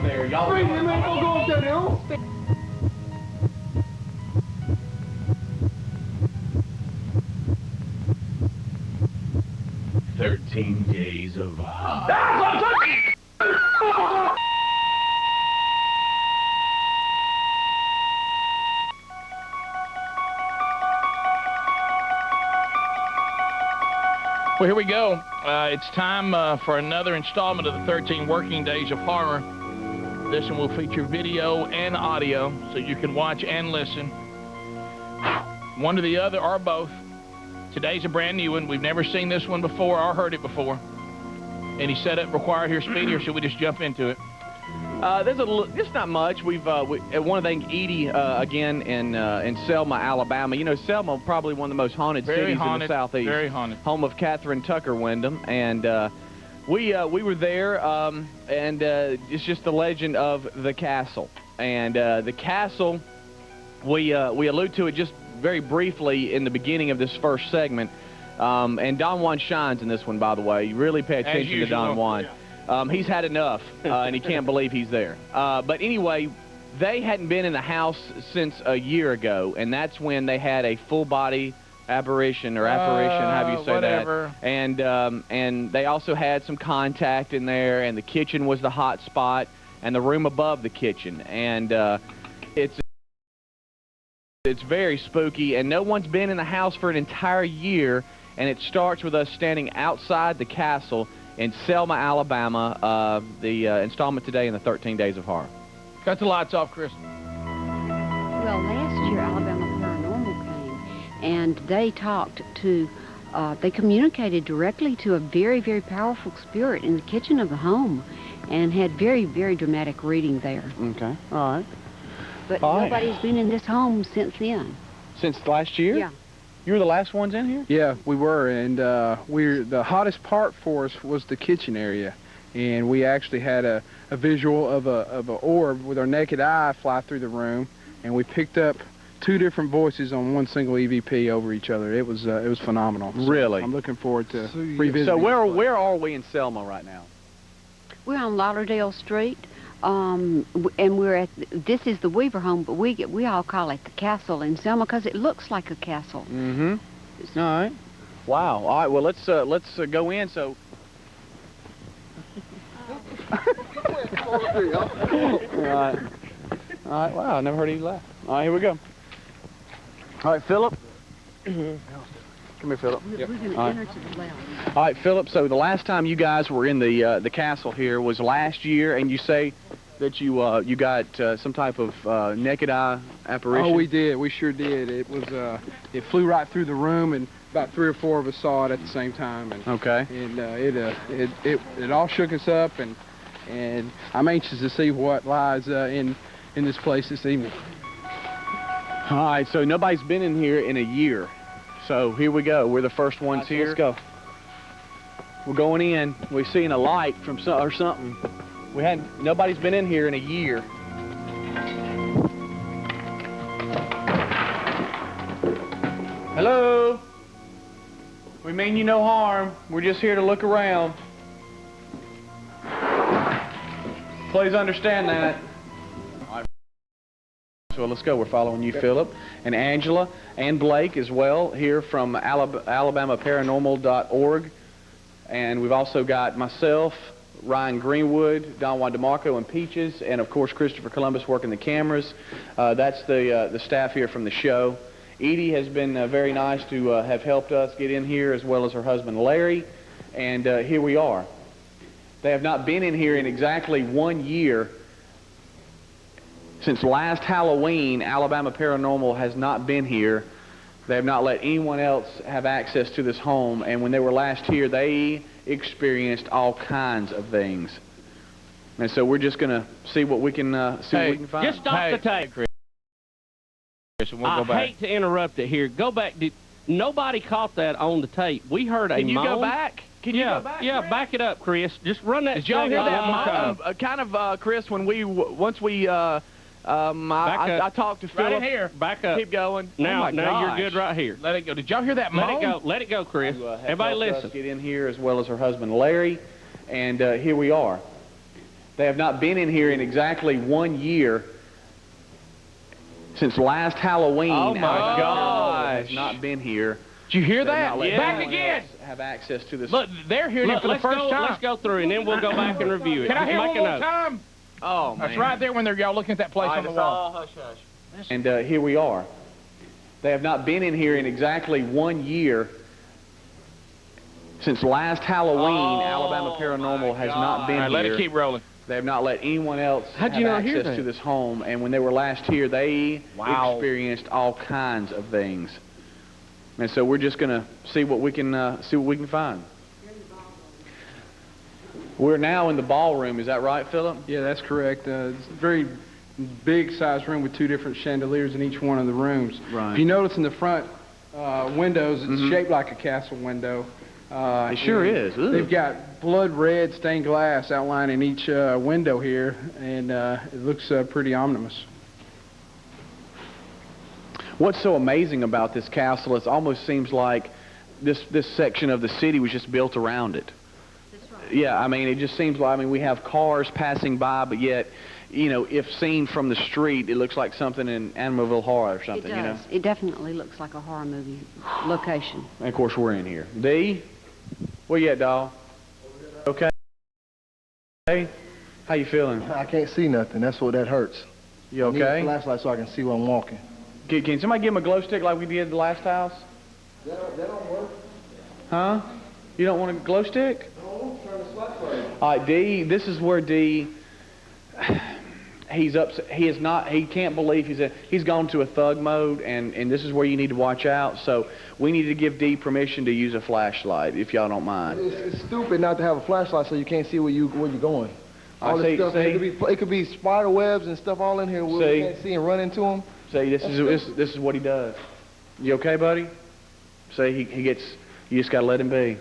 there. Y'all go up there now. 13 days of Well, here we go. It's time for another installment of the 13 Working Days of Horror. This one will feature video and audio, so you can watch and listen. One or the other, or both. Today's a brand new one. We've never seen this one before or heard it before. Any setup required here, Speedy, or should we just jump into it? There's just not much. I want to thank Edie again in Selma, Alabama. You know, Selma probably one of the most haunted cities in the southeast. Very haunted. Home of Catherine Tucker Wyndham, and we were there, and it's just the legend of the castle. And the castle, we allude to it just very briefly in the beginning of this first segment. And Don Juan shines in this one, by the way. You really pay attention to Don Juan. Yeah. He's had enough, and he can't believe he's there. But anyway, they hadn't been in the house since a year ago, and that's when they had a full-body apparition, or however you say whatever. That. And they also had some contact in there, and the kitchen was the hot spot, and the room above the kitchen. And it's very spooky, and no one's been in the house for an entire year, and it starts with us standing outside the castle in Selma, Alabama, the installment today in the 13 Days of Horror. Cut the lights off, Chris. Well, last year Alabama Paranormal came, and they talked to, they communicated directly to a very, very powerful spirit in the kitchen of the home, and had very, very dramatic reading there. Okay, all right. But nobody's been in this home since then. Since last year? Yeah. You were the last ones in here? Yeah, we were, and the hottest part for us was the kitchen area, and we actually had a visual of a orb with our naked eye fly through the room, and we picked up 2 different voices on one single EVP over each other. It was phenomenal. So really? I'm looking forward to revisiting. So where are we in Selma right now? We're on Lauderdale Street. And this is the Weaver home, but we all call it the castle in Selma because it looks like a castle. Mm-hmm. All right. Wow. All right. Well, let's go in. So. All right. All right. Wow. I never heard you laugh. All right. Here we go. All right, Philip. Come here, Philip. We're going to enter to the left. All right, Philip. So the last time you guys were in the castle here was last year, and you say that you got some type of naked eye apparition. Oh, we did. We sure did. It was it flew right through the room, and about 3 or 4 of us saw it at the same time. And, okay. And it all shook us up, and I'm anxious to see what lies in this place this evening. All right. So nobody's been in here in a year. So here we go. We're the first ones here. Let's go. We're going in. We're seeing a light from something. Nobody's been in here in a year. Hello. We mean you no harm. We're just here to look around. Please understand that. All right. So let's go. We're following you, Philip, and Angela, and Blake as well, here from AlabamaParanormal.org. And we've also got myself, Ryan Greenwood, Don Juan DeMarco, and Peaches, and of course Christopher Columbus working the cameras. That's the staff here from the show. Edie has been very nice to have helped us get in here, as well as her husband Larry, and here we are. They have not been in here in exactly 1 year. Since last Halloween, Alabama Paranormal has not been here. They have not let anyone else have access to this home, and when they were last here, they experienced all kinds of things. And so we're just going to see what we can what we can find. Just stop the tape, Chris. And we'll go back. I hate to interrupt it here. Go back. Nobody caught that on the tape. We heard a moan. Can you go back? Can you go back? Yeah, Chris? back it up, Chris. Just run that. Did y'all hear that moan? kind of, Chris, when once we I talked to Philip. Right in here. Back up. Keep going. Now, oh now you're good right here. Let it go. Did y'all hear that moan? Let it go. Let it go, Chris. Everybody listen. Get in here, as well as her husband Larry, and here we are. They have not been in here in exactly 1 year. Since last Halloween, Oh, my Alabama gosh. has not been here. Did you hear They have that? not let Back anyone again. else have access to this. Look, they're hearing it for the first time. Let's go through, and then we'll go back and review it. Can I Just hear make one a more note. time? Oh, man. That's right there when they're y'all looking at that place on the wall. Hush, hush. And here we are. They have not been in here in exactly 1 year. Since last Halloween, Alabama Paranormal has not been All right, let here. it keep rolling. They have not let anyone else How'd have you not hear access that? to this home. And when they were last here, they experienced all kinds of things. And so we're just going to see what we can find. We're now in the ballroom. Is that right, Philip? Yeah, that's correct. It's a very big sized room with 2 different chandeliers in each one of the rooms. Right. If you notice in the front windows, it's shaped like a castle window. It sure and is. Ooh. They've got blood red stained glass outlining each window here, and it looks pretty ominous. What's so amazing about this castle, it almost seems like this section of the city was just built around it. That's right. Yeah, I mean, it just seems like, I mean, we have cars passing by, but yet, you know, if seen from the street, it looks like something in Amityville Horror or something, It does. you know. It definitely looks like a horror movie location. And of course, we're in here. D, where you at, doll? Okay. Hey, how you feeling? I can't see nothing. That's what that hurts. You I need a okay? flashlight so I can see where I'm walking. Can somebody give him a glow stick like we did at the last house? That don't work. Huh? You don't want a glow stick? No, turn the flashlight. All right, D, this is where D, he's upset. He can't believe he's gone to a thug mode, and this is where you need to watch out. So we need to give D permission to use a flashlight, if y'all don't mind. It's stupid not to have a flashlight so you can't see where you're going. All this stuff, it could be spider webs and stuff all in here where we can't see and run into them. See, this is what he does. You okay, buddy? See, he gets. You just gotta let him be.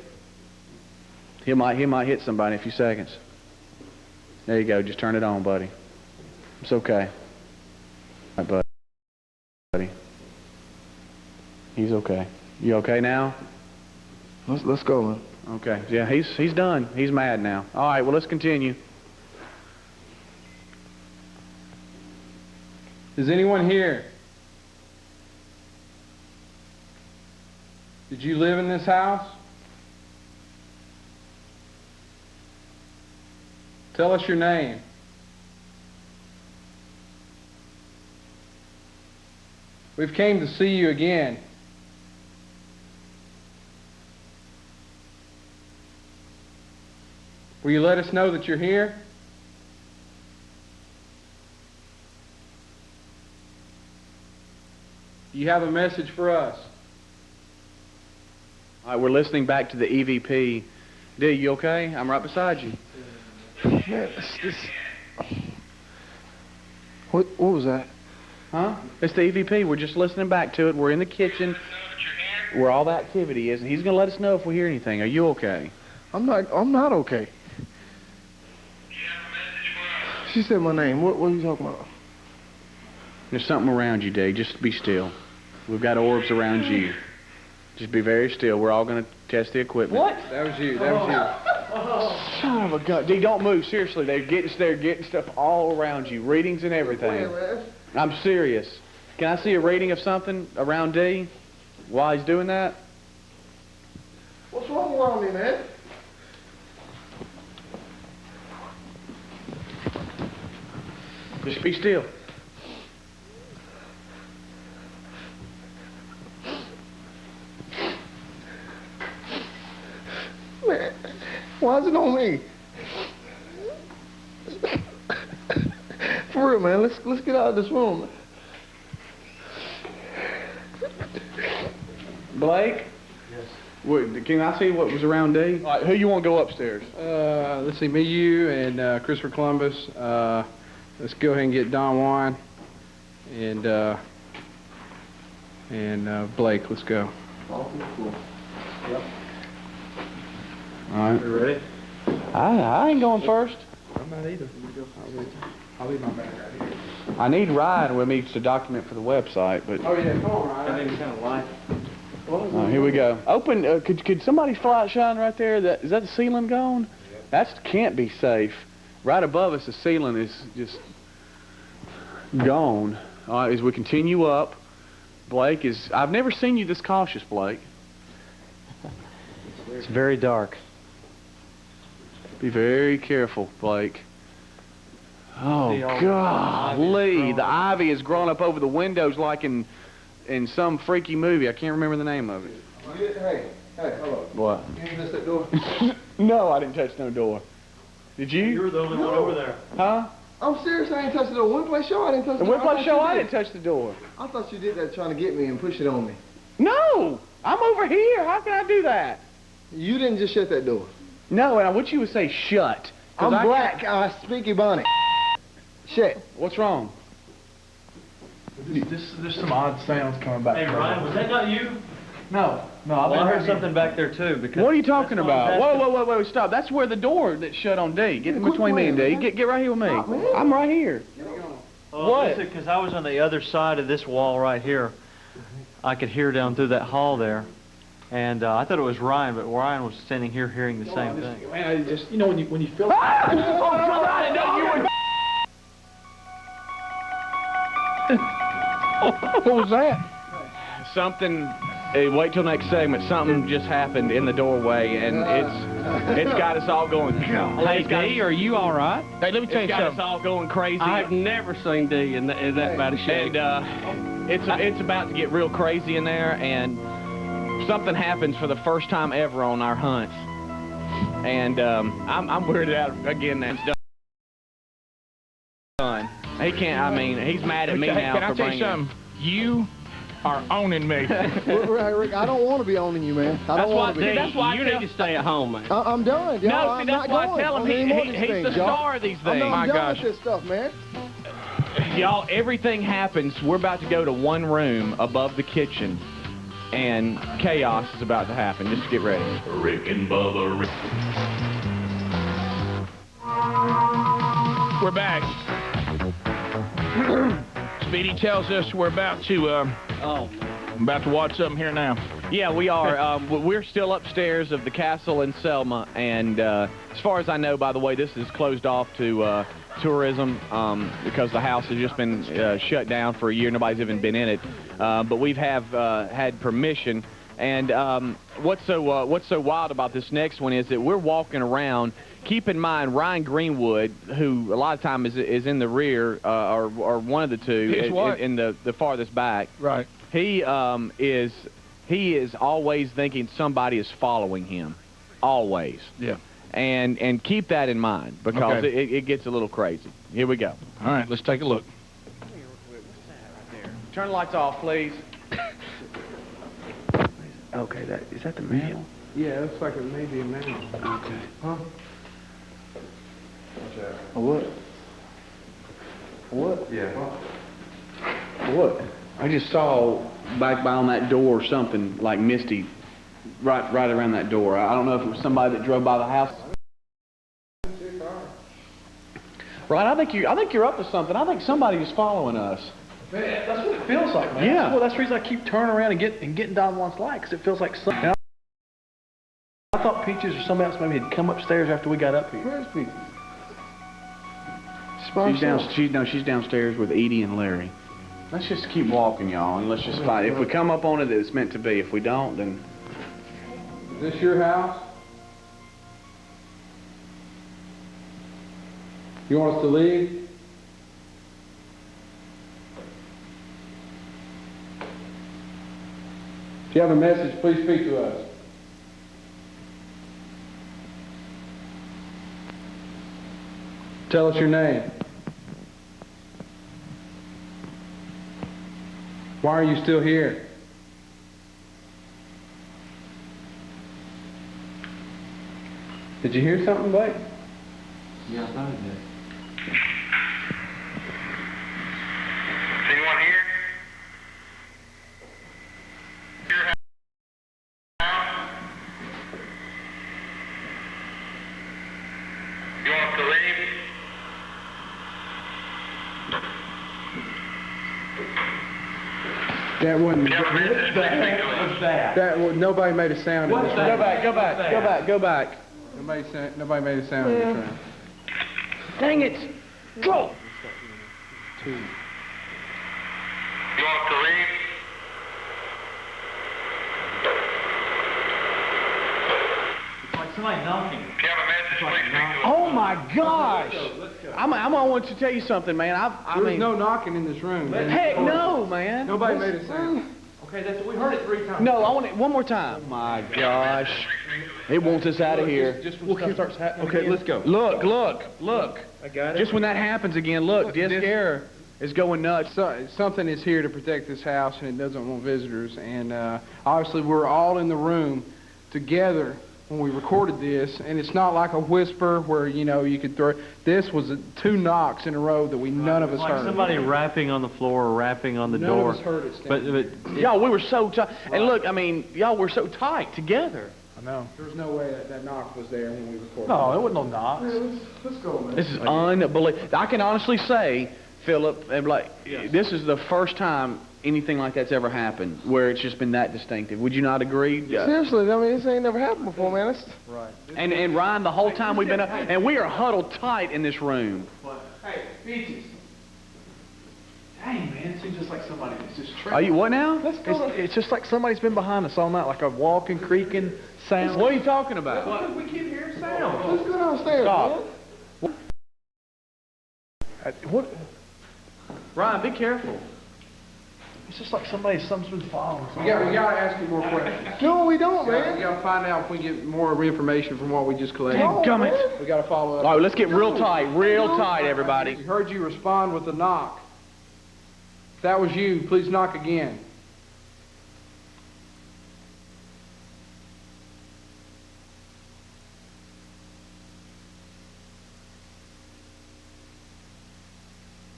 He might hit somebody in a few seconds. There you go. Just turn it on, buddy. It's okay. All right, buddy. He's okay. You okay now? Let's go, man. Okay. Yeah, he's done. He's mad now. All right. Well, let's continue. Is anyone here? Did you live in this house? Tell us your name. We've came to see you again. Will you let us know that you're here? Do you have a message for us? All right. We're listening back to the EVP. D, you okay? I'm right beside you. Man, What was that? Huh? It's the EVP. We're just listening back to it. We're in the kitchen where all the activity is, and he's going to let us know if we hear anything. Are you okay? I'm not okay. She said my name. What are you talking about? There's something around you, Dave. Just be still. We've got orbs around you. Just be very still. We're all going to test the equipment. What? That was you. That was you. Son of a gun. D, don't move. Seriously, they're getting stuff all around you. Readings and everything. I'm serious. Can I see a reading of something around D while he's doing that? What's wrong around me, man? Just be still. Man, why is it on me? For real, man. Let's get out of this room. Blake? Yes. Can I see what was around D? All right, who you want to go upstairs? Let's see, me, you, and Christopher Columbus. Let's go ahead and get Don Juan and Blake. Let's go. All right. You ready? I ain't going first. I'm not either. I'll leave my bag right here. I need Ryan with me to document for the website, but Oh yeah, come on, Ryan. I think it's kind of light. here we go. Open. Could somebody's light shine right there? Is that the ceiling gone? That can't be safe. right above us, the ceiling is just gone. As we continue up, Blake is... I've never seen you this cautious, Blake. It's very dark. Be very careful, Blake. Oh, golly. The ivy has grown up over the windows like in some freaky movie. I can't remember the name of it. Hey, hello. What? You didn't touch that door? No, I didn't touch no door. Did you? You were the only one over there. Huh? I'm serious, I ain't touched the door. One place show, I didn't touch the door. One place show, I didn't touch the door. I thought you did that trying to get me and push it on me. No! I'm over here. How can I do that? You didn't just shut that door. No, and I wish you would say shut. I'm black. I speak Ebonics. Shit. What's wrong? There's some odd sounds coming back. Hey, Ryan, was that not you? No. Well, I heard something back there, too. Because what are you talking about? Whoa, stop. That's where the door that's shut on D. Get in between me and D. Get right here with me. I'm right here. What? Because I was on the other side of this wall right here. I could hear down through that hall there. And I thought it was Ryan, but Ryan was standing here hearing the same thing. Man, I just, you know, when you feel... What was that? Something... wait till next segment. Something just happened in the doorway, and it's got us all going. Hey, D, are you all right? Hey, let me tell you It's got something. us all going crazy. I've never seen D in that bad a shape. And it's about to get real crazy in there, and something happens for the first time ever on our hunts. And I'm weirded out again. That's done. He can't. I mean, he's mad at me now Can I for tell bringing. you something? You are owning me. Rick, I don't want to be owning you, man. I don't want to be. That's why you need to stay at home, man. I'm done, y'all. No, see, I'm that's not why I going tell on him any more of he's these the things, y'all. star of these I'm things. not- My I'm done gosh. with this stuff, man. Y'all, everything happens. We're about to go to one room above the kitchen, and chaos is about to happen. Just get ready. Rick and Bubba. We're back. Speedy tells us we're about to watch something here now. Yeah, we are. We're still upstairs of the castle in Selma, and as far as I know, by the way, this is closed off to tourism because the house has just been shut down for a year. Nobody's even been in it, but we've had permission. And what's so wild about this next one is that we're walking around. Keep in mind, Ryan Greenwood, who a lot of time is in the rear, or one of the two, in the farthest back. Right. He is always thinking somebody is following him, always. Yeah. And keep that in mind because it gets a little crazy. Here we go. All right, let's take a look. Turn the lights off, please. Okay, is that the mail? Yeah, it looks like it may be a man. Okay. Huh? A what? What? Yeah. What? I just saw back by on that door something like misty, right around that door. I don't know if it was somebody that drove by the house. Right, I think you're up to something. I think somebody is following us. Man, that's what it feels like, man. Yeah. Well, that's the reason I keep turning around and getting down one's light, because it feels like something. I thought Peaches or somebody else maybe had come upstairs after we got up here. Where's Peaches? She's downstairs with Edie and Larry. Let's just keep walking, y'all, and let's just fight. If we come up on it, it's meant to be. If we don't, then... Is this your house? You want us to leave? If you have a message, please speak to us. Tell us your name. Why are you still here? Did you hear something, Blake? Yeah, I thought it did. Anyone here? You want us to leave? That wasn't. You have a message, please speak to us. Nobody made a sound. in this room. Go back. Nobody made a sound in this room. Dang it! Go! You want to leave? It's like somebody knocking. If you have a message, please speak to us. Oh my gosh! I'm gonna want to tell you something, man. I There was mean, no knocking in this room. heck no, man. Nobody made a sound. Okay, we heard it 3 times. No, I want it one more time. My gosh. It wants us out of here. Okay, let's go. Look. I got it. Just when that happens again, look, disk error is going nuts. So, something is here to protect this house, and it doesn't want visitors. And obviously, we're all in the room together when we recorded this, and it's not like a whisper where, you know, you could throw. This was 2 knocks in a row that none of us like heard. somebody rapping on the floor or rapping on the None door. of us heard it, But Y'all, we were so tight. And look, I mean, y'all were so tight together. I know. There was no way that knock was there when we recorded. No, there wasn't no knocks. Let's go, man. This is unbelievable. I can honestly say, Philip, and like, this is the first time anything like that's ever happened, where it's just been that distinctive. Would you not agree? Seriously, I mean, this ain't never happened before, man. It's... Right. And Ryan, the whole time we've been up, and we are huddled tight in this room. Hey, Peaches. Dang, man, it seems just like somebody that's just Are you what now? It's just like somebody's been behind us all night, like a walking, creaking sound. What are you talking about? Because we keep hearing sound. Let's go downstairs, Stop. man. What? Ryan, be careful. It's just like something's been following. We got to ask you more questions. No, we don't, We man. got to find out if we get more information from what we just collected. Dadgummit. We got to follow up. All right, let's get real tight, everybody. We heard you respond with a knock. If that was you, please knock again.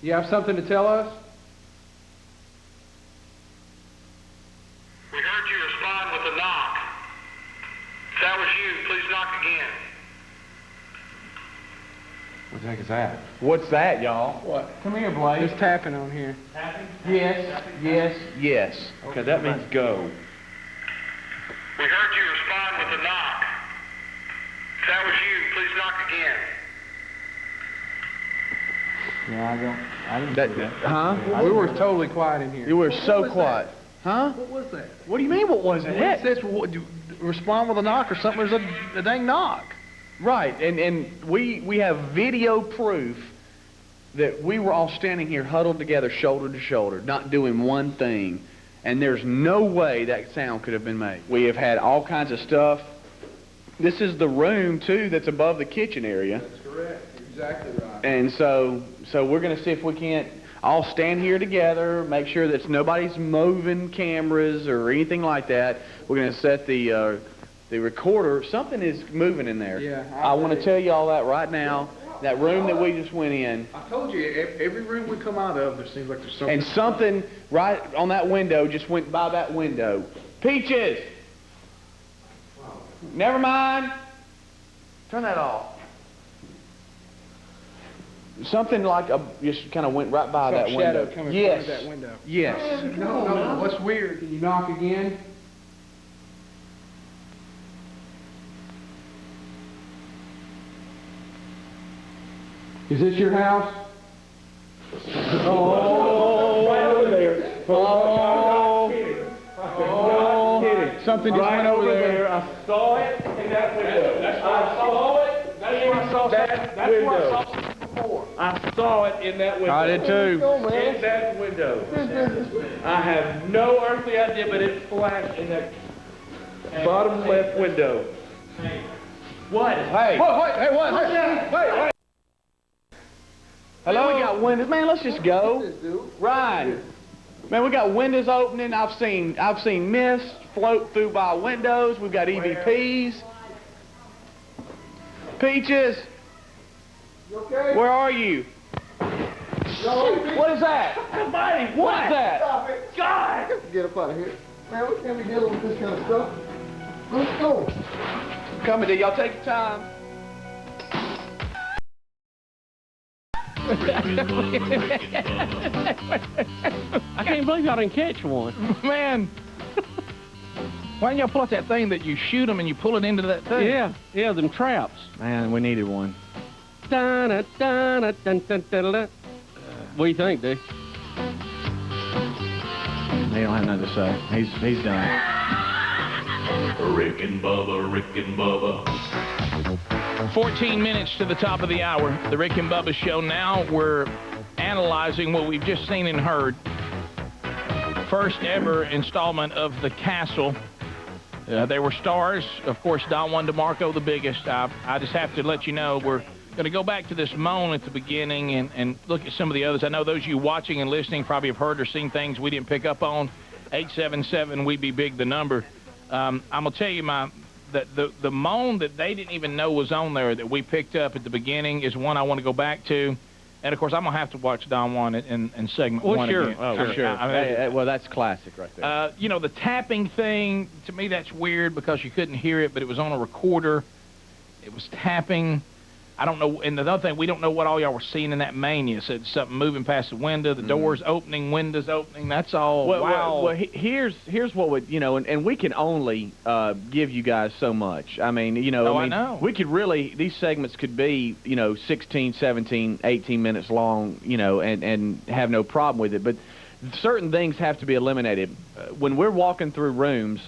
You have something to tell us? We heard you respond with a knock. If that was you, please knock again. What the heck is that? What's that, y'all? What? Come here, Blake. There's tapping on here. Yes. okay, that means go. We heard you respond with a knock. If that was you, please knock again. Yeah, I didn't see that. Huh? We were totally quiet in here. You were so quiet. Huh? What was that? What do you mean, what was it? It says respond with a knock or something. There's a dang knock. Right, and we have video proof that we were all standing here huddled together, shoulder to shoulder, not doing one thing, and there's no way that sound could have been made. We have had all kinds of stuff. This is the room, too, that's above the kitchen area. That's correct. You're exactly right. And so we're going to see if we can't all stand here together, make sure that nobody's moving cameras or anything like that. We're going to set the recorder. Something is moving in there. Yeah, I want to tell you all that right now. That room that we just went in. I told you, every room we come out of, there seems like there's something. And something right on that window just went by that window. Peaches! Never mind. Turn that off. Something like just kind of went right by that window. Shadow coming Yes. from that window. Yes. No. What's weird? Can you knock again? Is this your house? Oh, right over there. Oh, something just went over there. I saw it in that window. I saw it. That's where I saw that window. I saw it in that window. I did too. In that window. I have no earthly idea, but it flashed in that bottom left window. What? Hey. Hey. Hello? Man, we got windows. Man, let's just go. Ryan. Man, we got windows opening. I've seen mist float through by windows. We've got EVPs. Peaches. You okay? Where are you? What is that? Somebody, What is that? Stop it. God! Get up out of here. Man, we can't be dealing with this kind of stuff. Let's go. Coming to y'all. Take your time. I can't believe y'all didn't catch one. Man. Why didn't y'all pull out that thing that you shoot them and you pull it into that thing? Yeah, them traps. Man, we needed one. What do you think, dude? They don't have nothing to say. He's done. Rick and Bubba, Rick and Bubba. 14 minutes to the top of the hour. The Rick and Bubba Show. Now we're analyzing what we've just seen and heard. First ever installment of The Castle. They were stars. Of course, Don Juan DeMarco, the biggest. I just have to let you know we're going to go back to this moan at the beginning and look at some of the others. I know those of you watching and listening probably have heard or seen things we didn't pick up on. 877-WE-BE-BIG, the number. I'm going to tell you the moan that they didn't even know was on there that we picked up at the beginning is one I want to go back to. And, of course, I'm going to have to watch Don Juan in segment one sure. again. Oh, sure. Well, that's classic right there. You know, the tapping thing, to me that's weird because you couldn't hear it, but it was on a recorder. It was tapping. I don't know, and the other thing, we don't know what all y'all were seeing in that mania. So it's something moving past the window, the doors opening, windows opening. That's all. Wow. Well, here's what would, you know, and we can only give you guys so much. I mean, you know, I know. We could really, these segments could be, you know, 16, 17, 18 minutes long, you know, and have no problem with it. But certain things have to be eliminated. When we're walking through rooms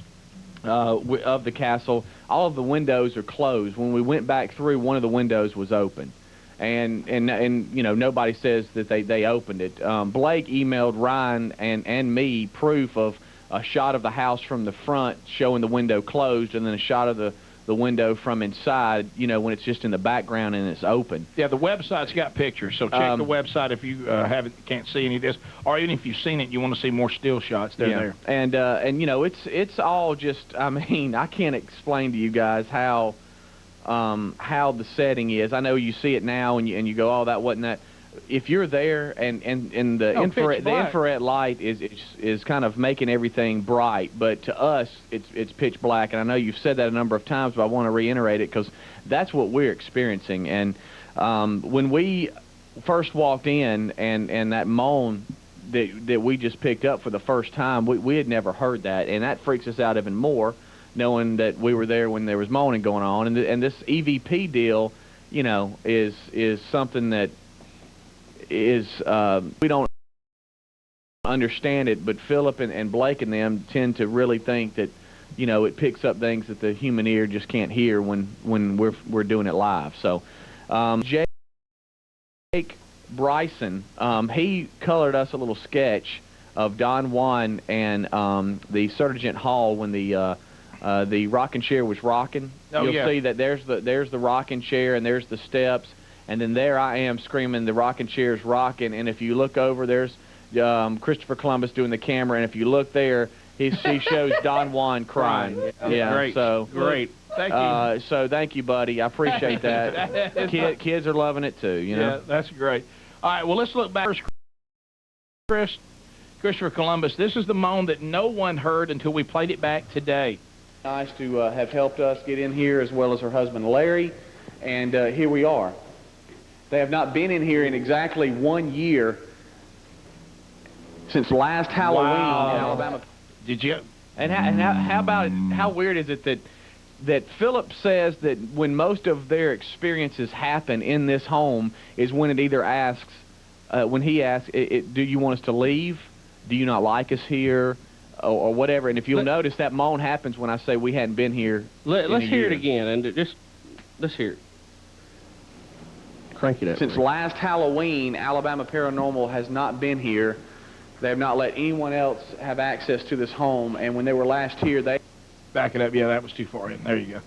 of the castle, all of the windows are closed. When we went back through, one of the windows was open, and you know, nobody says that they opened it. Blake emailed Ryan and me proof of a shot of the house from the front showing the window closed, and then a shot of the window from inside, you know, when it's just in the background and it's open. Yeah, the website's got pictures, so check the website if you can't see any of this, or even if you've seen it, you want to see more still shots. They're there. And you know, it's all just, I mean, I can't explain to you guys how the setting is. I know you see it now and you go, oh, that wasn't that. If you're there and the infrared light is kind of making everything bright, but to us it's pitch black. And I know you've said that a number of times, but I want to reiterate it because that's what we're experiencing. And when we first walked in and that moan that we just picked up for the first time, we had never heard that, and that freaks us out even more, knowing that we were there when there was moaning going on. And this EVP deal, you know, is something that is we don't understand it, but Philip and Blake and them tend to really think that, you know, it picks up things that the human ear just can't hear when we're doing it live. So Jake Bryson, he colored us a little sketch of Don Juan and the Sergeant Hall when the rocking chair was rocking. You'll see that there's the rocking chair and there's the steps. And then there I am screaming, the rocking chair's rocking. And if you look over, there's Christopher Columbus doing the camera. And if you look there, she shows Don Juan crying. Yeah, great. So great. Thank you. So thank you, buddy. I appreciate that. Kids are loving it too. You know. Yeah, that's great. All right. Well, let's look back. Christopher Columbus. This is the moan that no one heard until we played it back today. Nice to have helped us get in here, as well as her husband Larry, and here we are. They have not been in here in exactly 1 year since last Halloween in Alabama. Did you? And how about it? How weird is it that Philip says that when most of their experiences happen in this home is when it either asks, when he asks, do you want us to leave? Do you not like us here? Or whatever. And if you'll notice, that moan happens when I say we hadn't been here. Let's hear it again, and let's hear it. Crank it up. Since last Halloween, Alabama Paranormal has not been here. They have not let anyone else have access to this home. And when they were last here, they... Back it up. Yeah, that was too far in. There you go.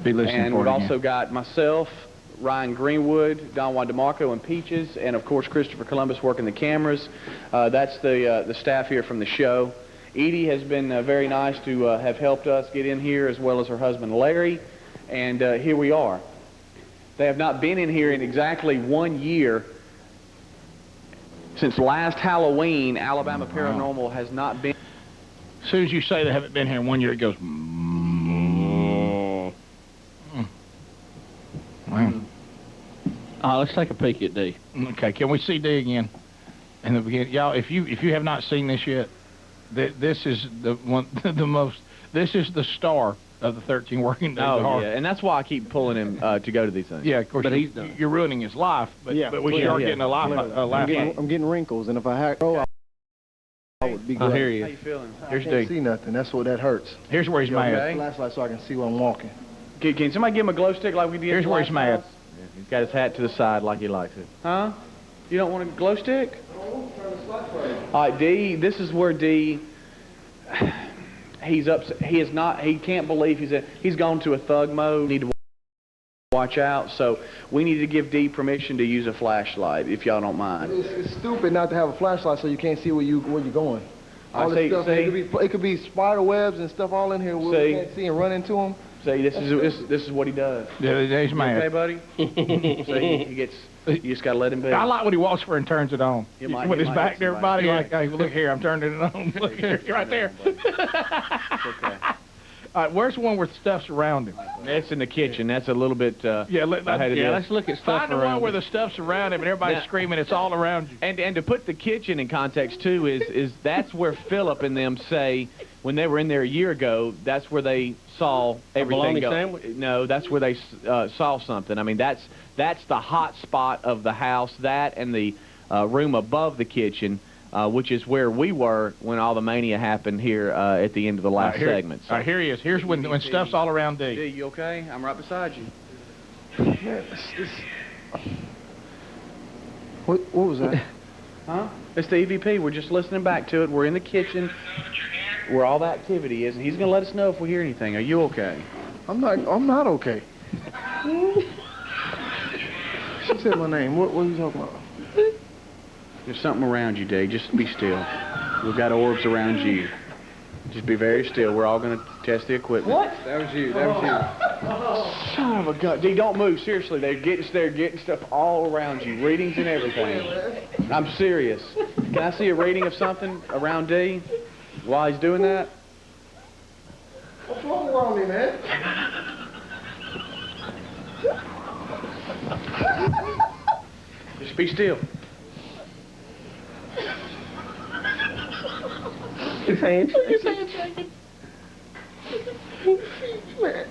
Be listening and for we've it also again. Got myself, Ryan Greenwood, Don Juan DeMarco, and Peaches, and of course Christopher Columbus working the cameras. That's the staff here from the show. Edie has been very nice to have helped us get in here, as well as her husband Larry, and here we are. They have not been in here in exactly 1 year. Since last Halloween, Alabama Paranormal has not been... As soon as you say they haven't been here in 1 year, it goes... Wow. Let's take a peek at D. Okay, can we see D again? In the beginning, y'all, if you have not seen this yet, this is the one, the most. This is the star of the 13 working days of horror. Yeah, and that's why I keep pulling him to go to these things. Yeah, of course. But you're ruining his life. But, Yeah, but we are getting a laugh. I'm getting wrinkles, and if I had I would be I glad. hear you. How you feeling? Here's I can't D. see nothing. That's what that hurts. Here's where he's mad. okay? Flashlight so I can see where I'm walking. Can somebody give him a glow stick like we did? Here's where he's mad. Yeah, he's got his hat to the side like he likes it. Huh? You don't want a glow stick? All right, D. This is where D. He's upset. He is not. He can't believe he's gone to a thug mode. Need to watch out. So we need to give D permission to use a flashlight, if y'all don't mind. It's stupid not to have a flashlight so you can't see where you're going. All I this stuff. It could be spider webs and stuff all in here where we can't see and run into them. See, this is what he does. Yeah, he's mad. Okay, buddy. See, he gets. You just gotta let him be. I like when he walks for and turns it on. With his back to everybody, Yeah. like, hey, look here, I'm turning it on. Look here, right there. Okay. All right, where's the one where stuff's around him? That's in the kitchen. That's a little bit. Let's look at stuff Find the one around where it. the stuff's around him and everybody's screaming, it's all around you. And to put the kitchen in context too is that's where Philip and them say when they were in there a year ago, that's where they saw everything bologna go. sandwich? No, that's where they saw something. I mean, that's the hot spot of the house. That and the room above the kitchen, which is where we were when all the mania happened here at the end of the last segment. All right, here he is. Here's when stuff's all around D. D, you okay? I'm right beside you. Man, what was that? Huh? It's the EVP. We're just listening back to it. We're in the kitchen where all the activity is, and he's going to let us know if we hear anything. Are you okay? I'm not okay. She said my name. What are you talking about? There's something around you, Dave. Just be still. We've got orbs around you. Just be very still. We're all going to test the equipment. What? That was you. Son of a gun. D, don't move. Seriously, they're getting stuff all around you. Readings and everything. I'm serious. Can I see a reading of something around D while he's doing that? What's wrong with me, man? Just be still. His hand's shaking. Man,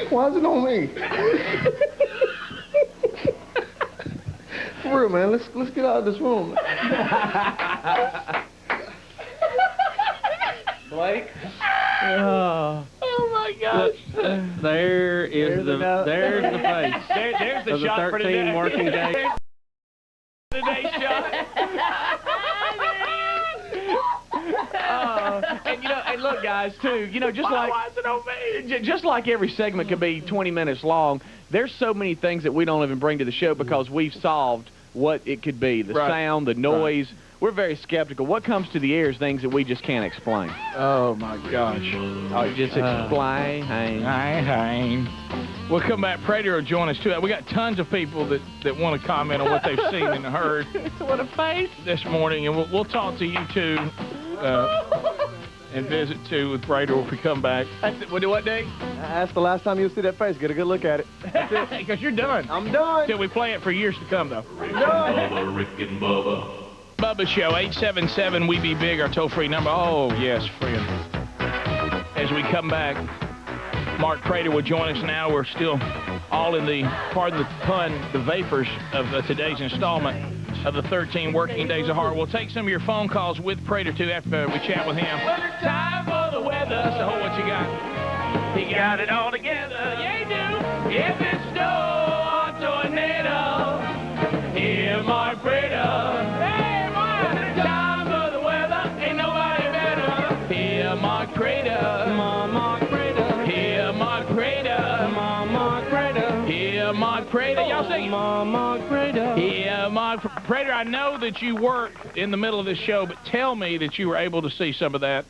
why is it on me? For real, man. Let's get out of this room. Blake? Oh my gosh. There's the face. There's the of the shot 13 for today. working days. Today's shot. And look, guys, too, just like every segment could be 20 minutes long, there's so many things that we don't even bring to the show because we've solved what it could be. The sound, the noise. We're very skeptical. What comes to the air is things that we just can't explain. Oh, my gosh. Just explain. Hey. We'll come back. Prater will join us, too. We got tons of people that want to comment on what they've seen and heard What a face. this morning, and we'll talk to you, too, and visit, too, with Prater if we come back. What day? That's the last time you'll see that face. Get a good look at it. Because you're done. I'm done. Till we play it for years to come, though. Bubba, Rick and Bubba. Bubba Show, 877 We Be Big, our toll-free number. Oh, yes, friend. As we come back, Mark Prater will join us now. We're still all in the, pardon the pun, the vapors of today's installment of the 13 working days of horror. We'll take some of your phone calls with Prater, too, after we chat with him. Time for the weather. So, what you got? He got it all together. Yeah, he do. If it's snow or tornado, hear Mark Prater. Hey, Mark. Time for the weather. Ain't nobody better. Hear Mark Prater. Mark Prater. Hear Mark Prater. Mark Prater. Hear Mark Prater. Y'all sing. Mark Prater. Hear Mark Prater. I know that you work in the middle of this show, but tell me that you were able to see some of that.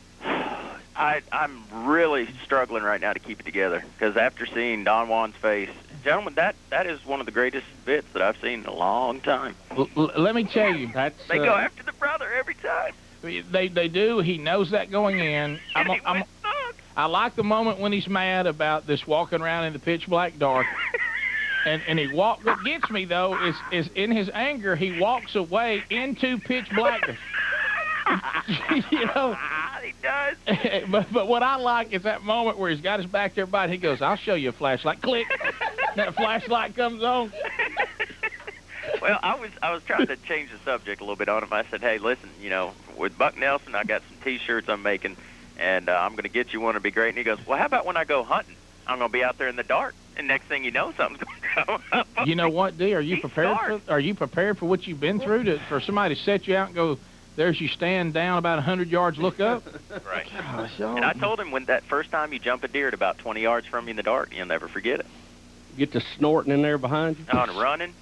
I'm really struggling right now to keep it together because after seeing Don Juan's face, gentlemen, that is one of the greatest bits that I've seen in a long time. Let me tell you, they go after the brother every time. They do. He knows that going in. I like the moment when he's mad about this walking around in the pitch black dark. And he what gets me though is in his anger he walks away into pitch blackness. You know, He does. but what I like is that moment where he's got his back to everybody. He goes, "I'll show you a flashlight." Click. That flashlight comes on. Well, I was trying to change the subject a little bit on him. I said, "Hey, listen, you know, with Buck Nelson, I got some T-shirts I'm making, and I'm going to get you one. It'll be great." And he goes, "Well, how about when I go hunting? I'm going to be out there in the dark, and next thing you know, something's going to go up." You know what, D? Are you prepared for what you've been through for somebody to set you out and go, "There's you stand down about 100 yards, look up"? Right. And I told him when that first time you jump a deer at about 20 yards from you in the dark, you'll never forget it. Get the snorting in there behind you. Oh, and running.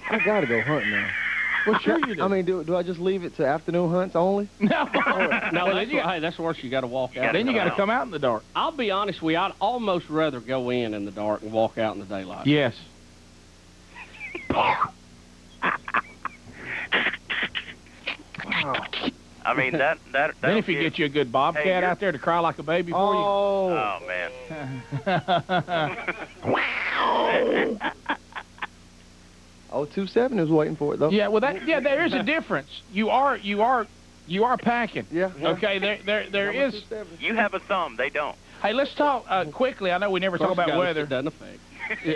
I gotta go hunting now. Well, sure you do. I mean, do I just leave it to afternoon hunts only? No. No, that's worse. You got to walk out. Then you got to come out in the dark. I'll be honest with you. I'd almost rather go in the dark and walk out in the daylight. Yes. I mean, that Then if you get you a good bobcat out there to cry like a baby for you. Oh, man. Oh, 270 was waiting for it though. Yeah, well, there is a difference. You are packing. Yeah. Okay, there is. You have a thumb. They don't. Hey, let's talk quickly. I know we never talk about weather. It doesn't affect.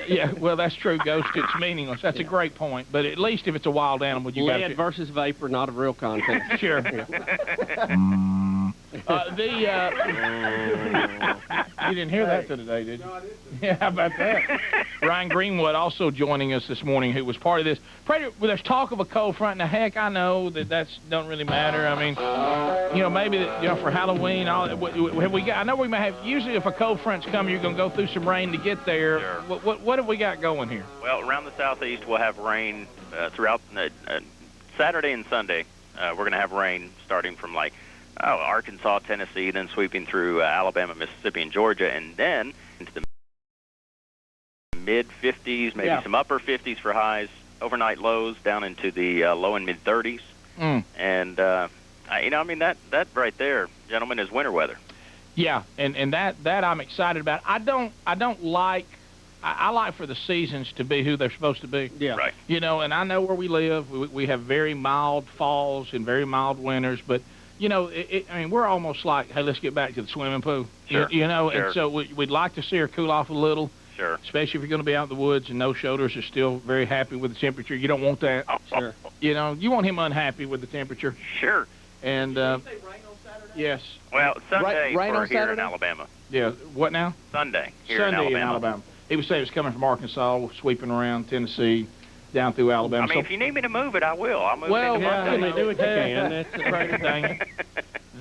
Yeah, well, that's true, Ghost. It's meaningless. That's a great point. But at least if it's a wild animal, you got to. Lead versus vapor, not a real contest. Sure. You didn't hear that today, did you? No, I didn't. Yeah, how about that? Ryan Greenwood also joining us this morning, who was part of this. There's talk of a cold front. Now, heck, I know that don't really matter. I mean, you know, maybe for Halloween, have we got? I know we may have. Usually, if a cold front's coming, you're gonna go through some rain to get there. Sure. What have we got going here? Well, around the southeast, we'll have rain throughout Saturday and Sunday. We're going to have rain starting from Arkansas, Tennessee, then sweeping through Alabama, Mississippi, and Georgia, and then into the mid-50s, maybe some upper 50s for highs. Overnight lows down into the low and mid-30s. And that right there, gentlemen, is winter weather. Yeah, and that I'm excited about. I like for the seasons to be who they're supposed to be. Yeah. Right. You know, and I know where we live. We have very mild falls and very mild winters, but you know, I mean, we're almost like, hey, let's get back to the swimming pool. Sure. You know, Sure. And so we'd like to see her cool off a little. Sure. Especially if you're going to be out in the woods and no shoulders are still very happy with the temperature. You don't want that. Sure. You know, you want him unhappy with the temperature. Sure. And Did you say rain on Saturday? yes. Well, Sunday Rain for on here in Saturday? Alabama. Yeah. What now? Sunday here Sunday in Alabama. He was saying it was coming from Arkansas, sweeping around Tennessee, down through Alabama. I mean, if you need me to move it, I will. I'll move it into I Monday. mean, do what you can. That's the great thing.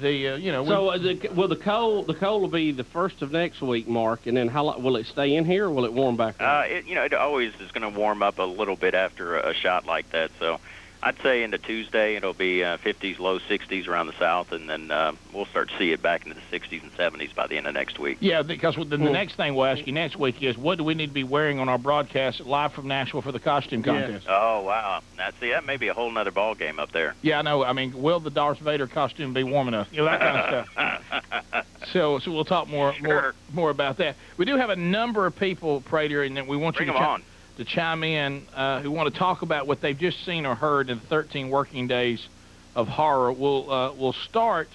The cold will be the first of next week, Mark, and then how long will it stay in here, or will it warm back up? It always is going to warm up a little bit after a shot like that. So I'd say into Tuesday it'll be 50s, low 60s around the south, and then we'll start to see it back into the 60s and 70s by the end of next week. Yeah, because the next thing we'll ask you next week is, what do we need to be wearing on our broadcast live from Nashville for the costume contest? Oh, wow. That may be a whole nother ball game up there. Yeah, I know. I mean, will the Darth Vader costume be warm enough? You know, that kind of stuff. So we'll talk more about that. We do have a number of people, Prater, and we want you to chime in who want to talk about what they've just seen or heard in the 13 working days of horror. We'll start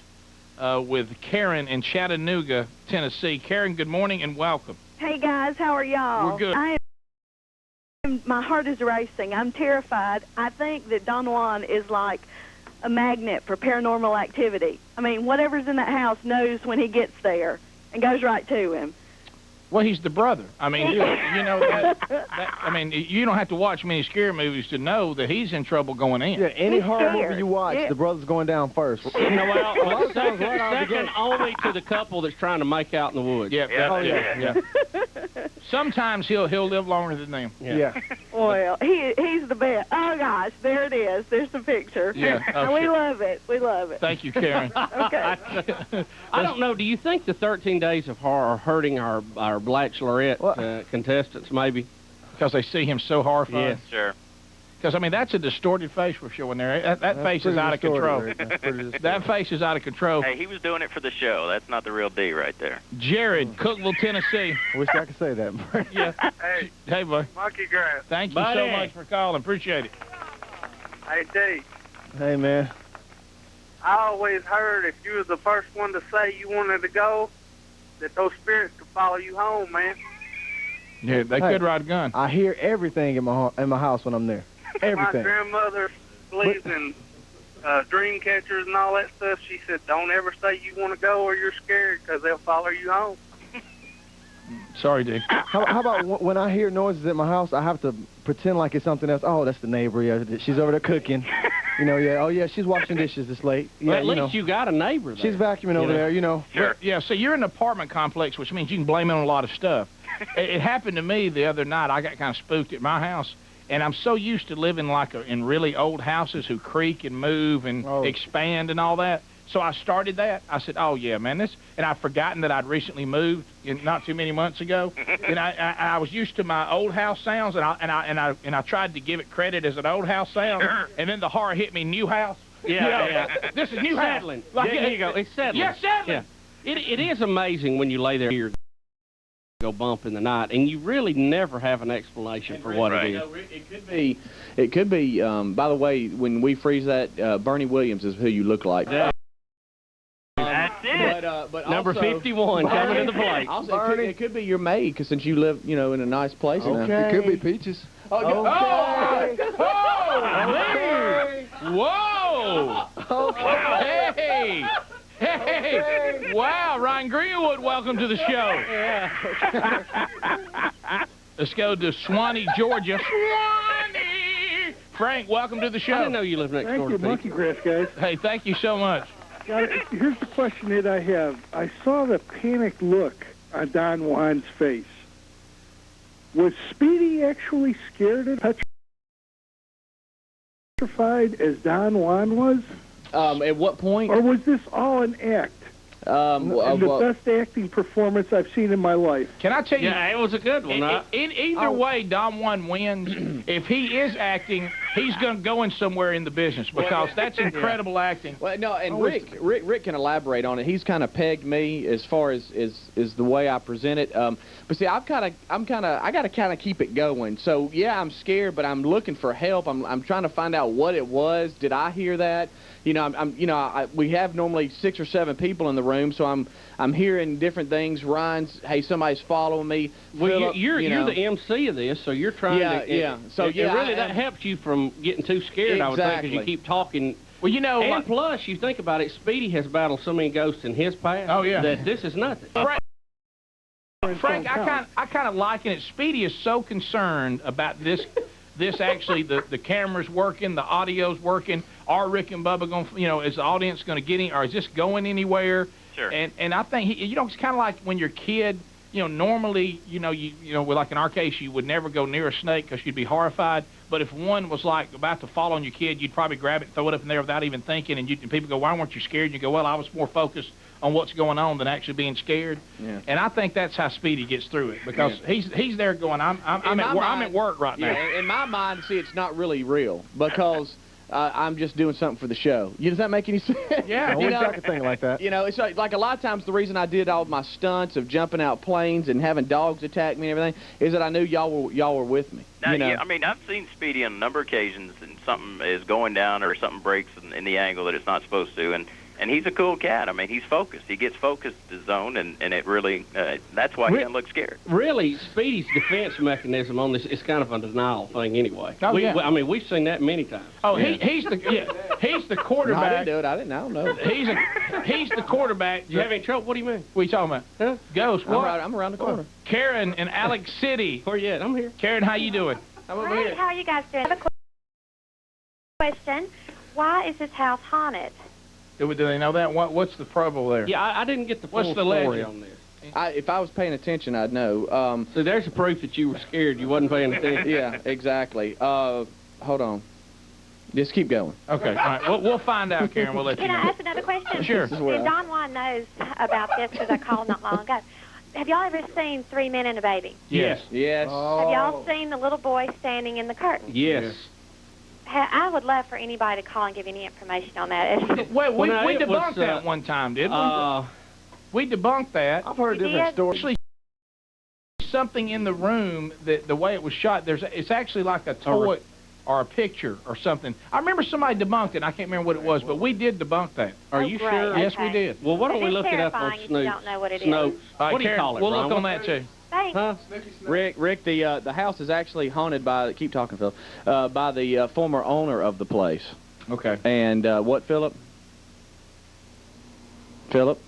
with Karen in Chattanooga, Tennessee. Karen, good morning and welcome. Hey guys, how are y'all? We're good. My heart is racing. I'm terrified. I think that Don Juan is like a magnet for paranormal activity. I mean, whatever's in that house knows when he gets there and goes right to him. Well, he's the brother. I mean, you know, I mean, you don't have to watch many scary movies to know that he's in trouble going in. Yeah, any horror movie you watch, the brother's going down first. Well, second only to the couple that's trying to make out in the woods. Yeah. Sometimes he'll live longer than them. Yeah. Well, he's the best. Oh gosh, there it is. There's the picture. Yeah. And we love it. We love it. Thank you, Karen. Okay. I don't know. Do you think the 13 days of horror are hurting our Bachelorette contestants, maybe? Because they see him so horrified? Yes. Sure. Because, I mean, that's a distorted face we're showing there. That face is out of control. That face is out of control. Hey, he was doing it for the show. That's not the real D right there. Jared, Cookville, Tennessee. I wish I could say that. Yeah. Hey, buddy. Monkey Grass. Thank you so much for calling. Appreciate it. Hey, D. Hey, man. I always heard if you was the first one to say you wanted to go, that those spirits could follow you home, man. Yeah, they could ride a gun. I hear everything in my house when I'm there. Everything. My grandmother believes in dream catchers and all that stuff. She said, don't ever say you want to go or you're scared because they'll follow you home. Sorry, Dick. How about when I hear noises at my house, I have to pretend like it's something else. Oh, that's the neighbor. Yeah, she's over there cooking. You know, yeah. Oh, yeah, she's washing dishes this late. Yeah, well, at least you got a neighbor there. She's vacuuming over there, you know. Sure. Yeah, so you're in an apartment complex, which means you can blame it on a lot of stuff. It happened to me the other night. I got kind of spooked at my house, and I'm so used to living like in really old houses who creak and move and expand and all that. So I started that. I said, "Oh yeah, man, this," and I'd forgotten that I'd recently moved not too many months ago, and I was used to my old house sounds, and I tried to give it credit as an old house sound, and then the horror hit me, new house. Yeah. This is new settling. house. Like, there you go. It's settling. Yeah, settling. Yeah. It is amazing when you lay there and go bump in the night, and you really never have an explanation for what it is. It could be. By the way, when we freeze that, Bernie Williams is who you look like. Yeah. That's it. But Number also, 51 coming to the plate. Also, it could be your maid, because since you live, in a nice place. Okay. It could be Peaches. Okay. Whoa! Okay. Hey! Wow, Ryan Greenwood, welcome to the show. Yeah. Let's go to Swanee, Georgia. Swanee! Frank, welcome to the show. I didn't know you lived next door to Pete. Monkey grass, guys. Hey, thank you so much. Here's the question that I have. I saw the panicked look on Don Juan's face. Was Speedy actually scared and petrified as Don Juan was? At what point? Or was this all an act? The best acting performance I've seen in my life. Can I tell you? Yeah, it was a good one. In either way, Don Juan wins. If he is acting, he's going to go in somewhere in the business because that's incredible acting. Well, no, and Rick can elaborate on it. He's kind of pegged me as far as the way I present it. But see, I got to kind of keep it going. So yeah, I'm scared, but I'm looking for help. I'm trying to find out what it was. Did I hear that? We have normally 6 or 7 people in the room, so I'm hearing different things. Ryan's, hey, somebody's following me. Well, you're the MC of this, so you're trying to. So really, that helps you from getting too scared. I would think, because you keep talking. Well, and plus, you think about it. Speedy has battled so many ghosts in his past. Oh yeah. That this is nothing. Frank, I kind of liken it. Speedy is so concerned about this. This actually, the camera's working, the audio's working. Are Rick and Bubba going? Is the audience going to get in? Or is this going anywhere? Sure. And I think it's kind of like when you're a kid. Normally, like in our case, you would never go near a snake because you'd be horrified. But if one was like about to fall on your kid, you'd probably grab it, and throw it up in there without even thinking. And people go, "Why weren't you scared?" And you go, "Well, I was more focused on what's going on than actually being scared." Yeah. And I think that's how Speedy gets through it because he's there going, I'm at work right now. In my mind, see, it's not really real because I'm just doing something for the show. Does that make any sense? Yeah. I could think like that. It's like a lot of times the reason I did all my stunts of jumping out planes and having dogs attack me and everything is that I knew y'all were with me. Now, yeah, I mean, I've seen Speedy on a number of occasions, and something is going down or something breaks in the angle that it's not supposed to, and he's a cool cat. I mean, he's focused. He gets focused to zone, and it really, that's why he doesn't look scared. Really, Speedy's defense mechanism on this is kind of a denial thing anyway. Oh, yeah. I mean, we've seen that many times. Oh, he's the quarterback. No, I didn't do it. I don't know. He's the quarterback. You have any trouble? What do you mean? What are you talking about? Huh? Ghost, what? I'm around the corner. Karen in Alex City. Where you at? I'm here. Karen, how you doing? I'm over Great. here. How are you guys doing? I have a question. Why is this house haunted? Do they know that? What's the trouble there? Yeah, I didn't get the full What's the story legend on this. If I was paying attention, I'd know. So there's the proof that you were scared. You wasn't paying attention. Yeah, exactly. Hold on. Just keep going. Okay. All right. We'll find out, Karen. We'll let you know. Can I ask another question? Sure. And Don Juan knows about this because I called not long ago. Have y'all ever seen 3 Men and a Baby? Yes. Yes. Have y'all seen the little boy standing in the curtain? Yes. I would love for anybody to call and give any information on that. Well, we debunked that one time, didn't we? We debunked that. I've heard different stories. Actually, something in the room that the way it was shot, it's actually like a toy. or a picture or something. I remember somebody debunked it. I can't remember what it was, but we did debunk that. Are you sure? Yes, we did. Well, why don't we It's look it up on terrifying if you Snopes? don't know what it is. Snopes. All right, What do you Karen, call it, we'll Ron? look on that, too. Thanks. Huh? Rick, the house is actually haunted by, keep talking, Philip, by the former owner of the place. Okay. And what, Philip? Philip?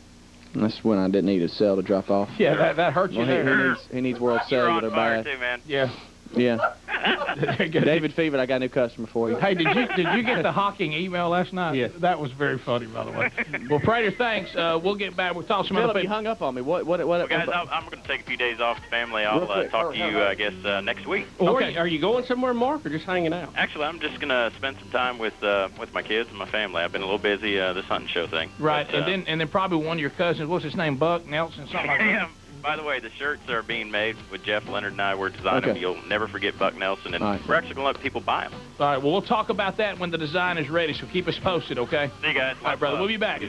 That's when I didn't need his cell to drop off. Yeah, that hurt you Well, there. he needs World You're on Cellular fire bad. too, man. Yeah. Yeah. David Fever, I got a new customer for you. Hey, did you get the Hawking email last night? Yes. That was very funny, by the way. Well, Prater, thanks. We'll get back. We'll talk some other Philip, you people. hung up on me. What? Well, guys, I'm going to take a few days off the family. I'll talk to you, I guess, next week. Okay. Are you going somewhere, Mark, or just hanging out? Actually, I'm just going to spend some time with my kids and my family. I've been a little busy this hunting show thing. Right, But, and then probably one of your cousins. What's his name? Buck Nelson, something like that. yeah, by the way, the shirts are being made with Jeff Leonard and I. We're designing them. You'll never forget Buck Nelson, and we're actually going to let people buy them. All right, well, we'll talk about that when the design is ready, so keep us posted, okay? See you guys. All right, brother, we'll be back.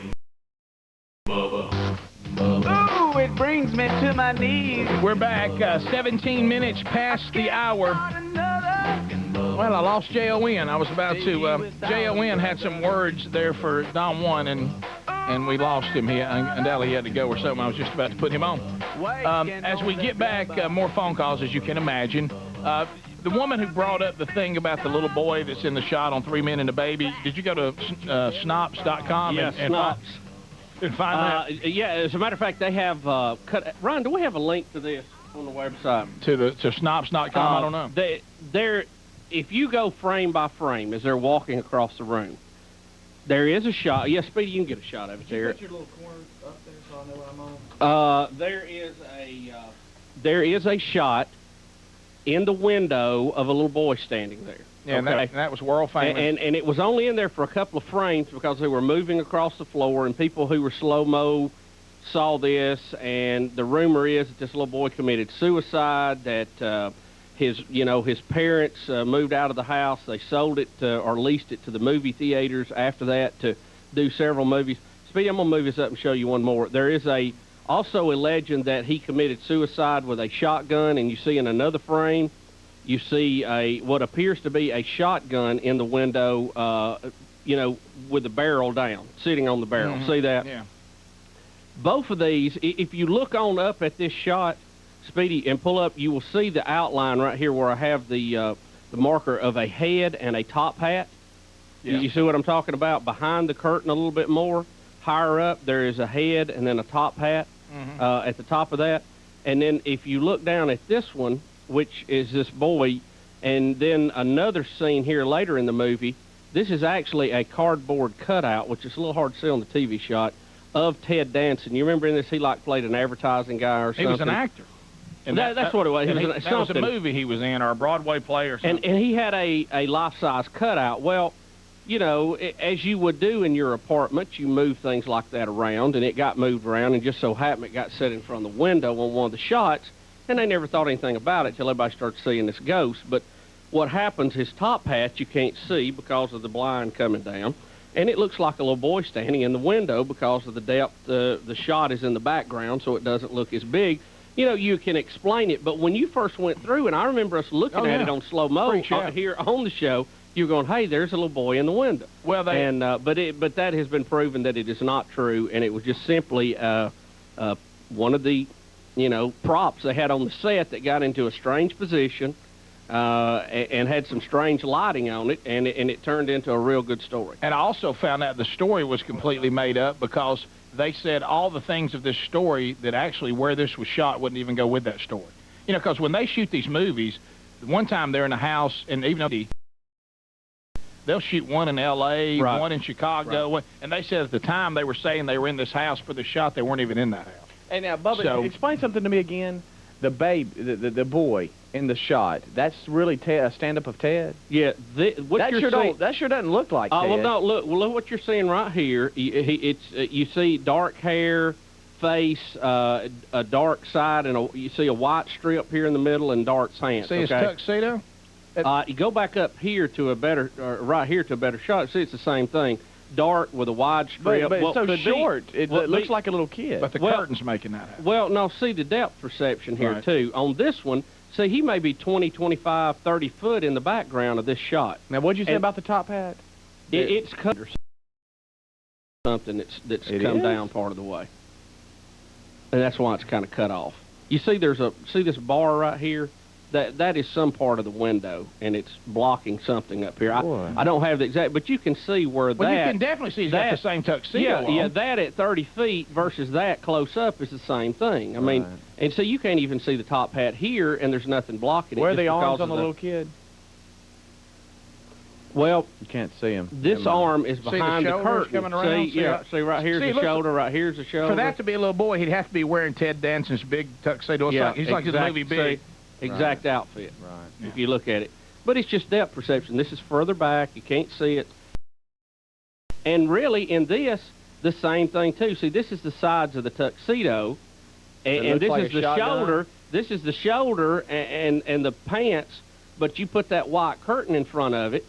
Bubba. Ooh, it brings me to my knees. We're back, 17 minutes past the hour. Well, I lost J.O.N. I was about to, J.O.N. had some words there for Don Juan, and we lost him. He undoubtedly had to go or something. I was just about to put him on. As we get back, more phone calls, as you can imagine. The woman who brought up the thing about the little boy that's in the shot on 3 Men and a Baby, did you go to snops.com Yes, and find that? Yeah, as a matter of fact, they have Ron, do we have a link to this on the website? To snops.com? I don't know. If you go frame by frame as they're walking across the room, there is a shot. Yes, Speedy, you can get a shot of it there. Put your little corner up there so I know what I'm on. There is a shot in the window of a little boy standing there. Yeah, okay? and that was world famous. And it was only in there for a couple of frames because they were moving across the floor, and people who were slow-mo saw this, and the rumor is that this little boy committed suicide, that his parents moved out of the house. They sold it or leased it to the movie theaters after that to do several movies. Speedy, I'm going to move this up and show you one more. There is also a legend that he committed suicide with a shotgun, and you see in another frame, you see what appears to be a shotgun in the window, with the barrel down, sitting on the barrel. Mm-hmm. See that? Yeah. Both of these, if you look on up at this shot, Speedy, and pull up, you will see the outline right here where I have the marker of a head and a top hat. Yeah. You see what I'm talking about? Behind the curtain a little bit more, higher up, there is a head and then a top hat at the top of that. And then if you look down at this one, which is this boy, and then another scene here later in the movie, this is actually a cardboard cutout, which is a little hard to see on the TV shot, of Ted Danson. You remember in this, he played an advertising guy or something? He was an actor. And that's what it was. That was a movie he was in, or a Broadway play or something. And he had a life-size cutout. Well, as you would do in your apartment, you move things like that around, and it got moved around, and just so happened it got set in front of the window on one of the shots, and they never thought anything about it till everybody started seeing this ghost. But what happens, his top hat you can't see because of the blind coming down, and it looks like a little boy standing in the window because of the depth. The shot is in the background, so it doesn't look as big. You can explain it, but when you first went through, and I remember us looking at it on slow-mo here on the show, you were going, hey, there's a little boy in the window. Well, but that has been proven that it is not true, and it was just simply one of the, props they had on the set that got into a strange position and had some strange lighting on it, and it turned into a real good story. And I also found out the story was completely made up because they said all the things of this story that actually where this was shot wouldn't even go with that story. Because when they shoot these movies, one time they're in a house, and even though they'll shoot one in L.A., one in Chicago, and they said at the time they were saying they were in this house for the shot, they weren't even in that house. Hey, now, Bubba, explain something to me again. The the boy in the shot, that's really a stand-up of Ted? Yeah. That sure doesn't look like Ted. Well, no, look what you're seeing right here. You see dark hair, face, a dark side, and you see a white strip here in the middle and dark pants. See his tuxedo? You go back up here to a better, right here to a better shot. See, it's the same thing. dark with a wide strip. But it's so short. It looks like a little kid. But the curtain's making that happen. Well, no, see the depth perception here, too. On this one, see, he may be 20, 25, 30 foot in the background of this shot. Now, what'd you say about the top hat? It's cut or something that's come down part of the way. And that's why it's kind of cut off. You see see this bar right here? That is some part of the window, and it's blocking something up here. I don't have the exact, but you can see where you can definitely see he's got the same tuxedo on. Yeah, that at 30 feet versus that close up is the same thing. I mean, and so you can't even see the top hat here, and there's nothing blocking it. Where are the arms on the little kid? Well, you can't see him. This arm is behind the curtain. Coming around? See right here's the shoulder, right here's the shoulder. For that to be a little boy, he'd have to be wearing Ted Danson's big tuxedo. He's like his movie Big. Exact outfit, if you look at it. But it's just depth perception. This is further back. You can't see it. And really, in this, the same thing, too. See, this is the sides of the tuxedo, and this is the shoulder. This is the shoulder and the pants, but you put that white curtain in front of it,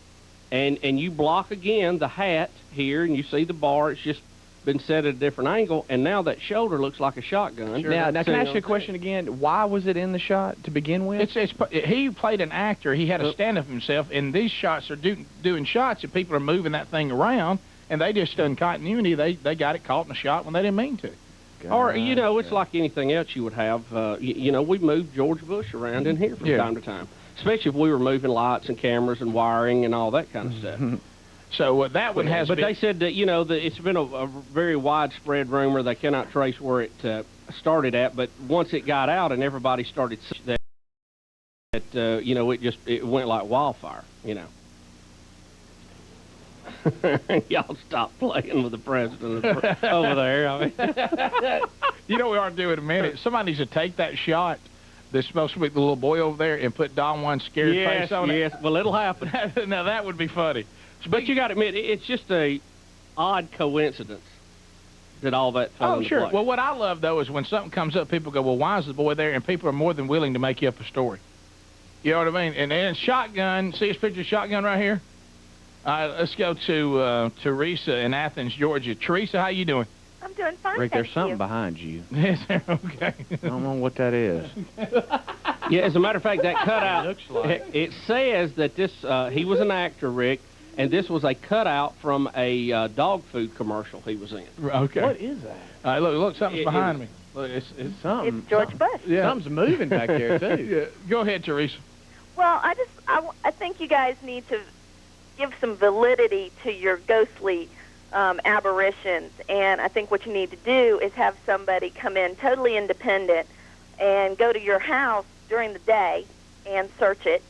and you block, again, the hat here, and you see the bar. It's just been set at a different angle, and now that shoulder looks like a shotgun. Sure. Now can I ask you a question again? Why was it in the shot to begin with? He played an actor. He had a stand-up of himself, and these shots are doing shots, and people are moving that thing around, and they just done continuity. They got it caught in a shot when they didn't mean to. Or, you know, it's like anything else you would have. You know, we moved George Bush around in here from time to time, especially if we were moving lights and cameras and wiring and all that kind of stuff. So that one has But they said that, you know, that it's been a very widespread rumor. They cannot trace where it started at, but once it got out and everybody started seeing that, you know, it went like wildfire, you know. Y'all stop playing with the president over there. I mean. You know, we ought to do it in a minute. Somebody needs to take that shot that's supposed to be the little boy over there and put Don Juan's scared face on it. Yes, well, it'll happen. Now, that would be funny. But you got to admit, it's just a odd coincidence that all that fell into place. Well, what I love, though, is when something comes up, people go, well, why is the boy there? And people are more than willing to make you up a story. You know what I mean? And then shotgun, see this picture of shotgun right here? Let's go to Teresa in Athens, Georgia. Teresa, how you doing? I'm doing fine, Rick, there's something behind you. Is there? Okay. I don't know what that is. Yeah, as a matter of fact, that cutout, it says that this, he was an actor, Rick, and this was a cutout from a dog food commercial he was in. Okay. What is that? Look, something's behind me. Look, it's something. It's George Bush. Yeah. Something's moving back there, too. Yeah. Go ahead, Teresa. Well, I think you guys need to give some validity to your ghostly aberrations, and I think what you need to do is have somebody come in totally independent and go to your house during the day and search it.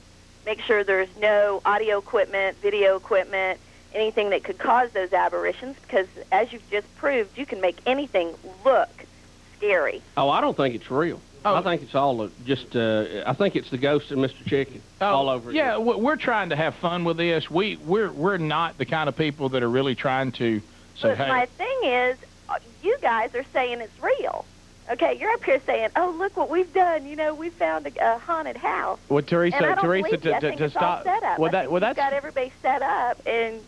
Make sure there's no audio equipment, video equipment, anything that could cause those aberrations, because as you've just proved, you can make anything look scary. Oh, I don't think it's real. I think it's all just, I think it's the ghost of Mr. Chicken all over again. Yeah, we're trying to have fun with this. We're not the kind of people that are really trying to say, but my thing is, you guys are saying it's real. Okay, you're up here saying, "Oh, look what we've done! You know, we found a haunted house." Well, Teresa, and I don't Teresa, believe you. I think to it's stop. all set up. Well, that's got everybody set up, and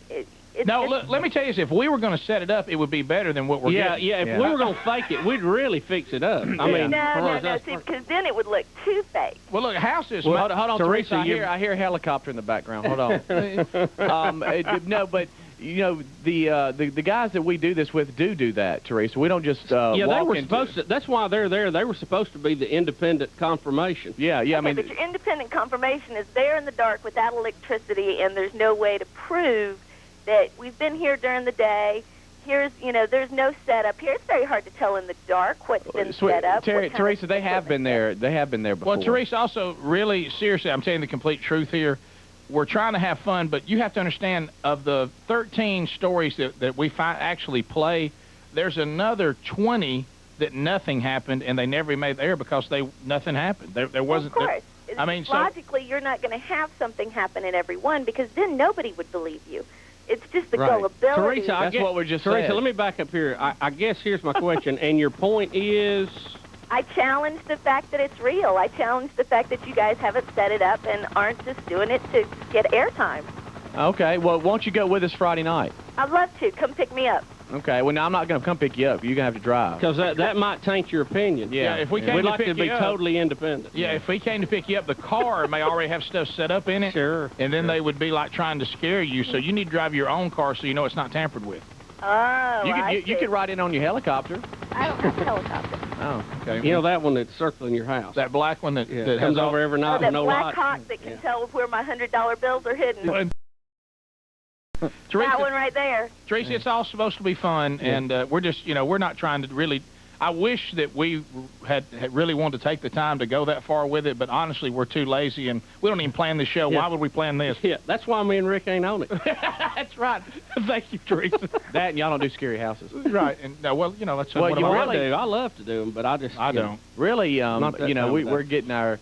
let me tell you this: if we were going to set it up, it would be better than what we're getting. Yeah. If we were going to fake it, we'd really fix it up. I mean, no, see, because then it would look too fake. Well, look, houses. Well, hold on, Teresa. I hear a helicopter in the background. Hold on. No, but. You know, the guys that we do this with do that, Teresa. We don't just they were supposed to. That's why they're there. They were supposed to be the independent confirmation. Yeah. Okay, I mean, but your independent confirmation is there in the dark without electricity, and there's no way to prove that we've been here during the day. There's no setup here. It's very hard to tell in the dark what's been set up. Teresa, they have been there. They have been there before. Well, Teresa, also, really, seriously, I'm telling you the complete truth here. We're trying to have fun, but you have to understand, of the 13 stories that we actually play, there's another 20 that nothing happened, and they never made the air because nothing happened. There wasn't. Of course. I mean, logically, you're not going to have something happen in every one, because then nobody would believe you. It's just the gullibility. Teresa, that's what we just Teresa, said. let me back up here. I guess here's my question, and your point is? I challenge the fact that it's real. I challenge the fact that you guys haven't set it up and aren't just doing it to get airtime. Okay. Well, won't you go with us Friday night? I'd love to. Come pick me up. Okay, well, no, I'm not going to come pick you up. You're going to have to drive. Because that might taint your opinion. Yeah, if we came We'd to like pick to be you up, totally independent. Yeah, if we came to pick you up, the car may already have stuff set up in it. Sure. And then they would be like trying to scare you, so you need to drive your own car so you know it's not tampered with. Oh, You could ride in on your helicopter. I don't have a helicopter. Oh, okay. You know that one that's circling your house? That black one that comes over every night with that no black light. hawk that can tell where my $100 bills are hidden. Teresa, that one right there. Teresa, it's all supposed to be fun, and we're just, we're not trying to really. I wish that we had really wanted to take the time to go that far with it, but honestly, we're too lazy, and we don't even plan the show. Why would we plan this? Yeah, that's why me and Rick ain't on it. That's right. Thank you, Teresa. That and y'all don't do scary houses. Right. And well, that's well, what you I really do. I love to do them, but I just don't. Really, we're getting our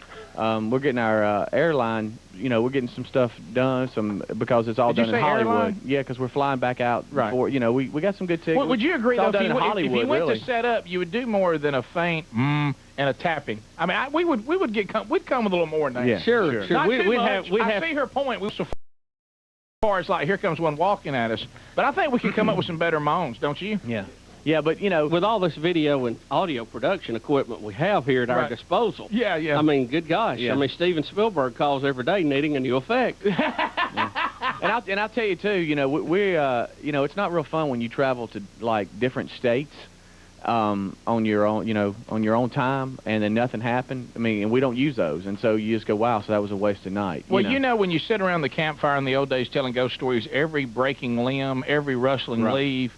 airline. We're getting some stuff done, because it's all done in Hollywood. Airline? Yeah, because we're flying back out. Right. Before, we got some good tickets. Would you agree, though, if you went to set up, you would do more than a faint and a tapping? I mean, we'd come with a little more than that. Yeah, sure. Not too much. I see her point. So far as like, here comes one walking at us. But I think we could come up with some better moans, don't you? Yeah. Yeah, but, with all this video and audio production equipment we have here at our disposal. Yeah, yeah. I mean, good gosh. Yeah. I mean, Steven Spielberg calls every day needing a new effect. And I'll tell you, too, we it's not real fun when you travel to, like, different states on your own time, and then nothing happened. I mean, and we don't use those. And so you just go, wow, so that was a wasted night. Well, when you sit around the campfire in the old days telling ghost stories, every breaking limb, every rustling leaf,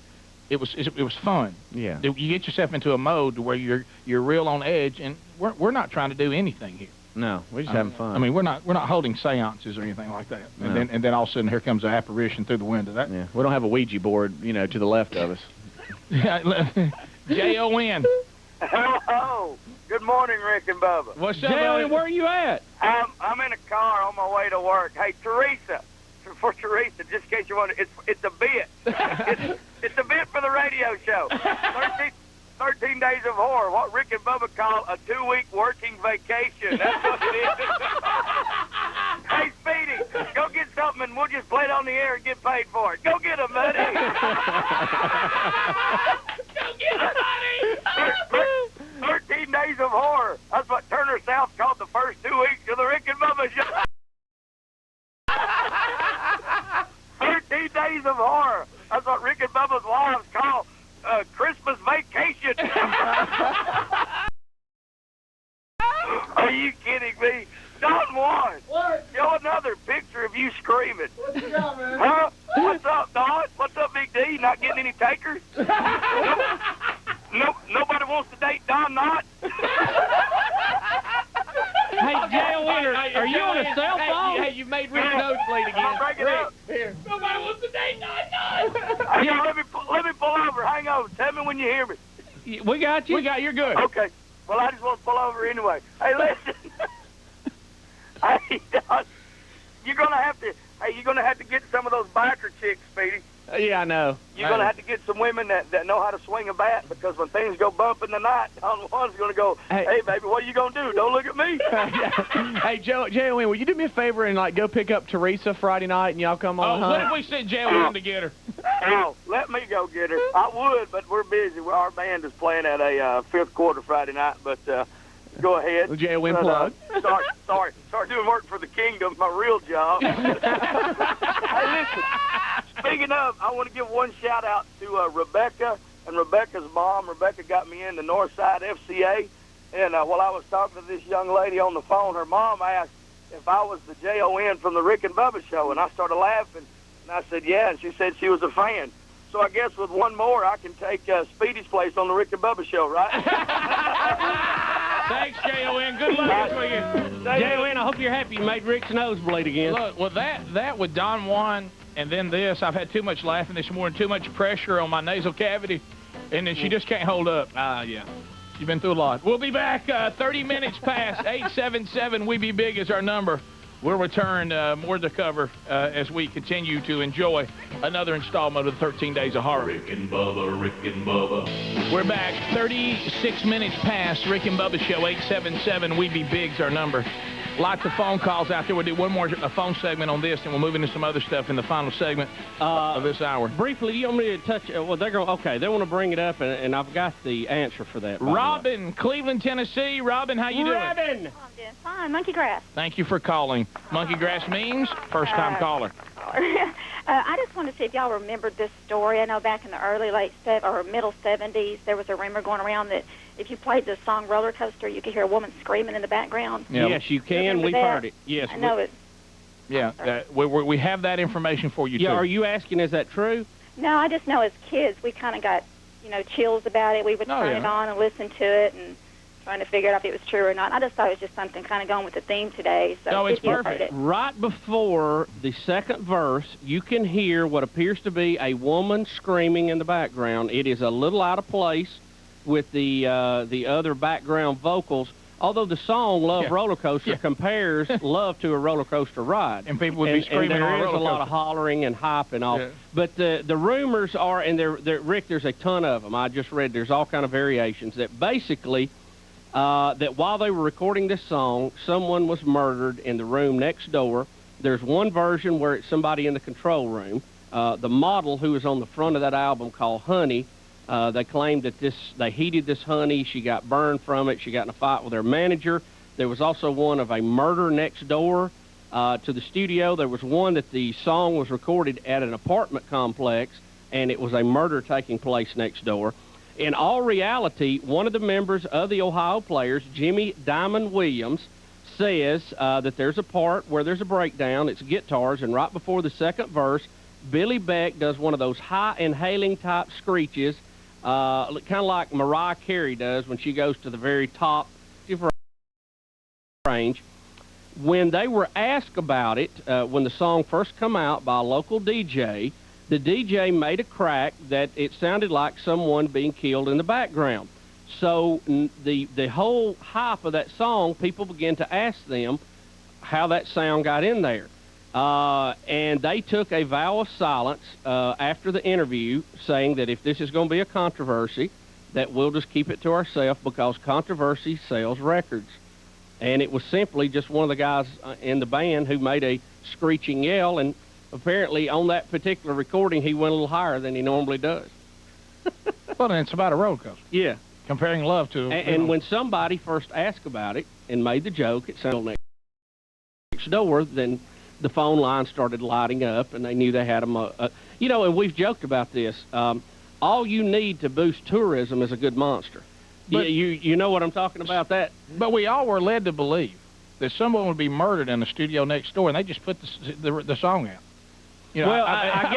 it was fun. Yeah. You get yourself into a mode where you're real on edge, and we're not trying to do anything here. No, we're just having fun. I mean, we're not holding seances or anything like that. No. And then all of a sudden here comes an apparition through the window. Yeah. We don't have a Ouija board, to the left of us. J-O-N. Hello. Good morning, Rick and Bubba. What's up, J-O-N, where are you at? I'm in a car on my way to work. Hey, Teresa. For Teresa, just in case you wonder, it's a bit. It's a bit for the radio show. 13 Days of Horror, what Rick and Bubba call a 2-week working vacation. That's what it is. Hey, Speedy, go get something and we'll just play it on the air and get paid for it. Go get it, buddy. Go get it, buddy. 13 Days of Horror. That's what Turner South called the first 2 weeks of the Rick and Bubba show. 13 Days of Horror. That's what Rick and Bubba's wives call Christmas vacation. Are you kidding me? Don Juan. What? Show another picture of you screaming. What you got, man? Huh? What's up, Don? What's up, Big D? Not getting any takers? Nobody wants to date Don Knott? Hey, J-O-N, are you on a cell phone? Hey, you made Rick's nose bleed again. I'll break it up. Here. Nobody wants to date Don. Yeah, let me pull over. Hang on. Tell me when you hear me. We got you. You're good. Okay. Well, I just want to pull over anyway. Hey, listen. Hey, Don, you're gonna have to get some of those biker chicks, Speedy. Yeah, I know. You're going to have to get some women that know how to swing a bat, because when things go bump in the night, Don Juan's going to go, hey, baby, what are you going to do? Don't look at me. Hey, J-O-N, will you do me a favor and, go pick up Teresa Friday night and y'all come on? What if we sent J-O-N to get her? Oh, let me go get her. I would, but we're busy. Our band is playing at a fifth quarter Friday night, but go ahead. J-O-N plug. Start doing work for the kingdom, my real job. Hey, listen. Speaking of, I want to give one shout-out to Rebecca and Rebecca's mom. Rebecca got me in the Northside FCA, and while I was talking to this young lady on the phone, her mom asked if I was the J-O-N from the Rick and Bubba show, and I started laughing, and I said, yeah, and she said she was a fan. So I guess with one more, I can take Speedy's place on the Rick and Bubba show, right? Thanks, J-O-N. Good luck for you. J-O-N, I hope you're happy you made Rick's nose bleed again. Look, well, that with Don Juan and then this, I've had too much laughing this morning, too much pressure on my nasal cavity, and then she just can't hold up. Yeah. She's been through a lot. We'll be back 30 minutes past. 877 We Be Big is our number. We'll return more to cover as we continue to enjoy another installment of the 13 Days of Horror. Rick and Bubba. We're back 36 minutes past. Rick and Bubba Show, 877 We Be Big's our number. Lots of phone calls out there. We'll do one more phone segment on this, and we'll move into some other stuff in the final segment of this hour. Briefly, you want me to touch? Well, they're going. Okay, they want to bring it up, and I've got the answer for that. Robin, Cleveland, Tennessee. Robin, how you doing? Robin. I'm doing fine. Monkey grass. Thank you for calling. Monkey grass means first-time caller. I just wanted to see if y'all remembered this story. I know back in the middle 70s, there was a rumor going around that if you played the song Roller Coaster, you could hear a woman screaming in the background. Yeah. Yes, you can. We've heard it. Yes. I know it. Yeah, we have that information for you, too. Yeah, are you asking, is that true? No, I just know as kids, we kind of got, chills about it. We would turn it on and listen to it and trying to figure out if it was true or not. I just thought it was just something kind of going with the theme today. So no, it's perfect. Right before the second verse, you can hear what appears to be a woman screaming in the background. It is a little out of place with the other background vocals, although the song Love Roller Coaster compares love to a roller coaster ride. And people would be screaming on a roller coaster. There is a lot of hollering and hype and all. Yeah. But the rumors are, and Rick, there's a ton of them. I just read there's all kind of variations that basically that while they were recording this song, someone was murdered in the room next door. There's one version where it's somebody in the control room. The model who was on the front of that album called Honey, they claimed that they heated this honey. She got burned from it. She got in a fight with her manager. There was also one of a murder next door to the studio. There was one that the song was recorded at an apartment complex, and it was a murder taking place next door. In all reality, one of the members of the Ohio Players, Jimmy Diamond Williams, says that there's a part where there's a breakdown. It's guitars, and right before the second verse, Billy Beck does one of those high inhaling type screeches, kind of like Mariah Carey does when she goes to the very top range. When they were asked about it, when the song first come out by a local DJ, the DJ made a crack that it sounded like someone being killed in the background. So the whole hype of that song, people began to ask them how that sound got in there. And they took a vow of silence after the interview, saying that if this is going to be a controversy, that we'll just keep it to ourselves because controversy sells records. And it was simply just one of the guys in the band who made a screeching yell, and apparently on that particular recording, he went a little higher than he normally does. Well, then it's about a roller coaster. Yeah. Comparing love to... And when somebody first asked about it and made the joke, it sounded next door, then the phone line started lighting up, and they knew they had them. And we've joked about this. All you need to boost tourism is a good monster. But you know what I'm talking about, that? But we all were led to believe that someone would be murdered in the studio next door, and they just put the song out. Well, I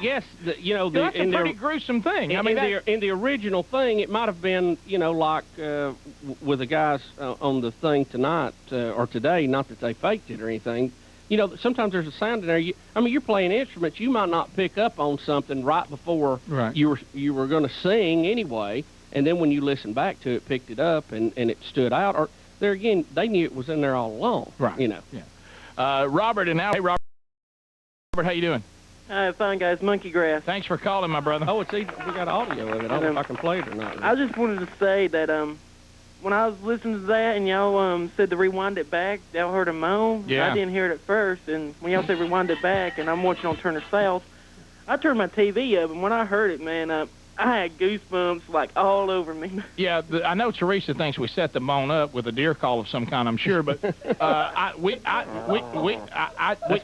guess that, that's a pretty gruesome thing. In the original thing, it might have been, like with the guys on the thing tonight or today. Not that they faked it or anything. Sometimes there's a sound in there. You're playing instruments. You might not pick up on something right before you were going to sing anyway, and then when you listen back to it, picked it up and it stood out. Or there again, they knew it was in there all along. Right. Yeah. Robert and now. Hey, Robert, how you doing? Fine, guys. Monkey grass. Thanks for calling, my brother. Oh, we got audio of it. I don't know if I can play it or not. I just wanted to say that when I was listening to that and y'all said to rewind it back, y'all heard a moan. Yeah. I didn't hear it at first, and when y'all said rewind it back, and I'm watching on Turner South, I turned my TV up, and when I heard it, man, I had goosebumps like all over me. Yeah, I know Teresa thinks we set the moan up with a deer call of some kind, I'm sure, but that's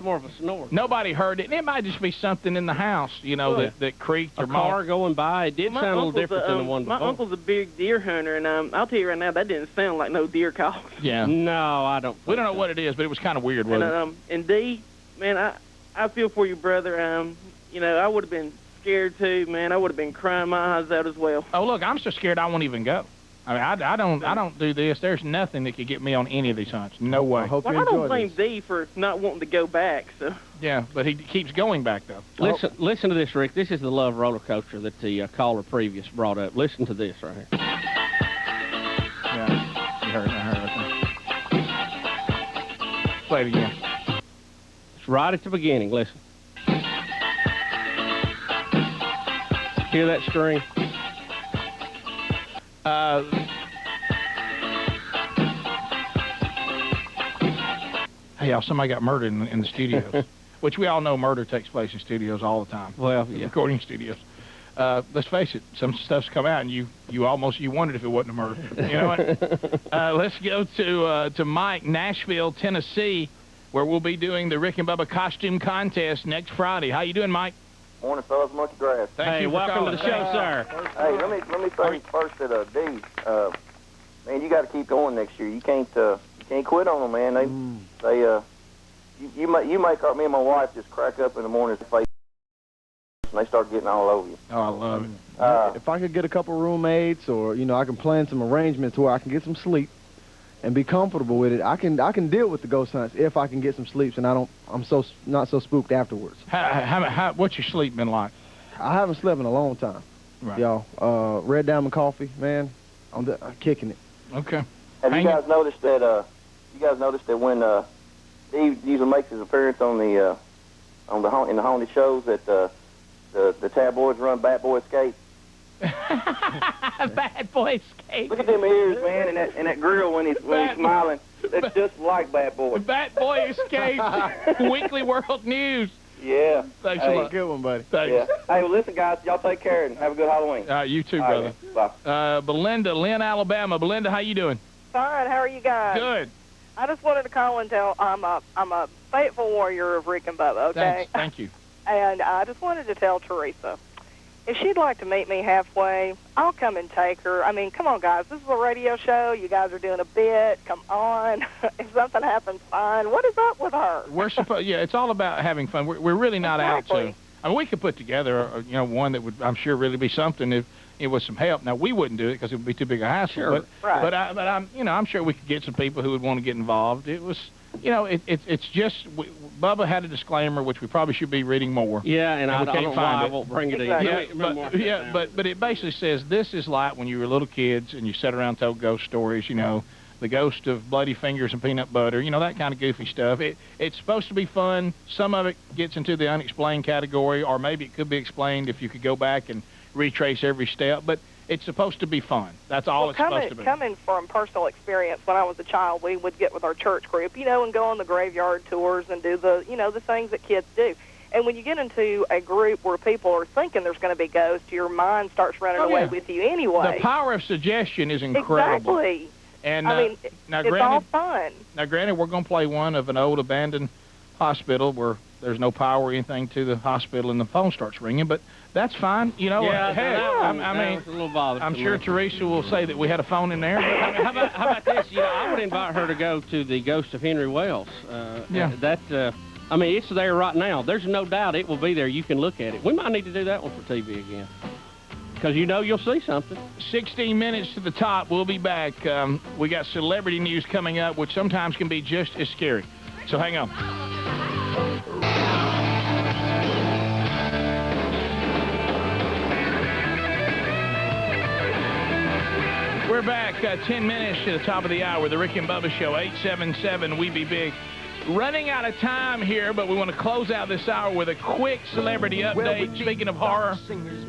more of a snore. Nobody heard it, and it might just be something in the house, that creaked or a car going by. It did sound a little different than the one before. My uncle's a big deer hunter, and I'll tell you right now, that didn't sound like no deer call. Yeah. No, I don't. We don't know what it is, but it was kind of weird, wasn't it? And D, man, I feel for you, brother. I would have been scared too, man. I would have been crying my eyes out as well. Oh, look, I'm so scared I won't even go. I mean, I don't do this. There's nothing that could get me on any of these hunts. No way. I don't blame D for not wanting to go back. So. Yeah, but he keeps going back though. Listen to this, Rick. This is the Love roller coaster that the caller previous brought up. Listen to this right here. Yeah, you heard it. I heard it. Play it again. It's right at the beginning. Listen. Hear that string? Hey, y'all, somebody got murdered in the studios, which we all know murder takes place in studios all the time. Well, yeah. Recording studios. Let's face it, some stuff's come out, and you wondered if it wasn't a murder. You know what? Let's go to Mike, Nashville, Tennessee, where we'll be doing the Rick and Bubba costume contest next Friday. How you doing, Mike? Morning, fellas. Monkey grass. Thank you for welcome calling. to the show, sir. Hey, let me say first that D, man, you got to keep going next year. You can't quit on them, man. You make me and my wife just crack up in the morning face, and they start getting all over you. Oh, I love it. If I could get a couple roommates, or I can plan some arrangements where I can get some sleep and be comfortable with it, I can deal with the ghost hunts if I can get some sleeps and I'm not so spooked afterwards. What's your sleep been like? I haven't slept in a long time, right. Y'all. Red Diamond coffee, man, I'm kicking it. Okay. Have you guys noticed that? When Steve usually makes his appearance on the in the haunted shows that the tabloids run Bat Boy Escape. Bad Boy Escape. Look at them ears, man, and that grill when he's smiling. That's just like Bat Boy. Bat Boy Escape. Weekly World News. Yeah. Thanks a lot. Good one, buddy. Thanks. Yeah. Hey, well, listen, guys, y'all take care and have a good Halloween. You too, All brother. right, bye. Belinda, Lynn, Alabama. Belinda, how you doing? Fine. How are you guys? Good. I just wanted to call and tell I'm a faithful warrior of Rick and Bubba. Okay. Thank you. And I just wanted to tell Teresa, if she'd like to meet me halfway, I'll come and take her. I mean, come on, guys. This is a radio show. You guys are doing a bit. Come on. If something happens, fine. What is up with her? We're supposed. Yeah, it's all about having fun. We're really not Exactly. out to. I mean, we could put together, one that would, I'm sure, really be something if it was some help. Now, we wouldn't do it because it would be too big a hassle. Sure. But I'm sure we could get some people who would want to get involved. It was, it's just Bubba had a disclaimer, which we probably should be reading more. Yeah, and I don't know why I won't bring it in. Yeah, but it basically says this is like when you were little kids and you sat around and told ghost stories. The ghost of Bloody Fingers and peanut butter. That kind of goofy stuff. It's supposed to be fun. Some of it gets into the unexplained category, or maybe it could be explained if you could go back and retrace every step. But it's supposed to be fun. That's all it's supposed to be. Coming from personal experience, when I was a child, we would get with our church group, and go on the graveyard tours and do the, the things that kids do. And when you get into a group where people are thinking there's going to be ghosts, your mind starts running away with you anyway. The power of suggestion is incredible. Exactly. And now, it's all fun. Now, granted, we're going to play one of an old abandoned hospital where there's no power or anything to the hospital and the phone starts ringing, but that's fine. Yeah, heck, that was a little bothersome. I'm sure Teresa will say that we had a phone in there. How about this? I would invite her to go to the Ghost of Henry Wells. It's there right now. There's no doubt it will be there. You can look at it. We might need to do that one for TV again. Because you'll see something. 16 minutes to the top. We'll be back. We got celebrity news coming up, which sometimes can be just as scary. So hang on. We're back. 10 minutes to the top of the hour. The Rick and Bubba Show, 877 We Be Big. Running out of time here, but we want to close out this hour with a quick celebrity update. Speaking of horror,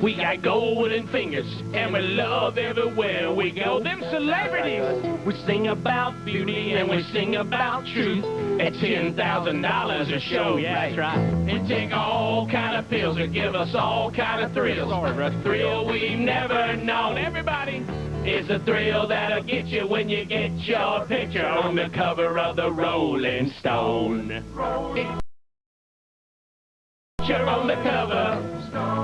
we got golden fingers, and we love everywhere we go. Them celebrities, we sing about beauty, and we sing about truth. At $10,000 a show, yeah, that's right. And take all kind of pills that give us all kind of thrills. A thrill we've never known. Everybody, it's a thrill that'll get you when you get your picture on the cover of the Rolling Stone. Picture on the cover.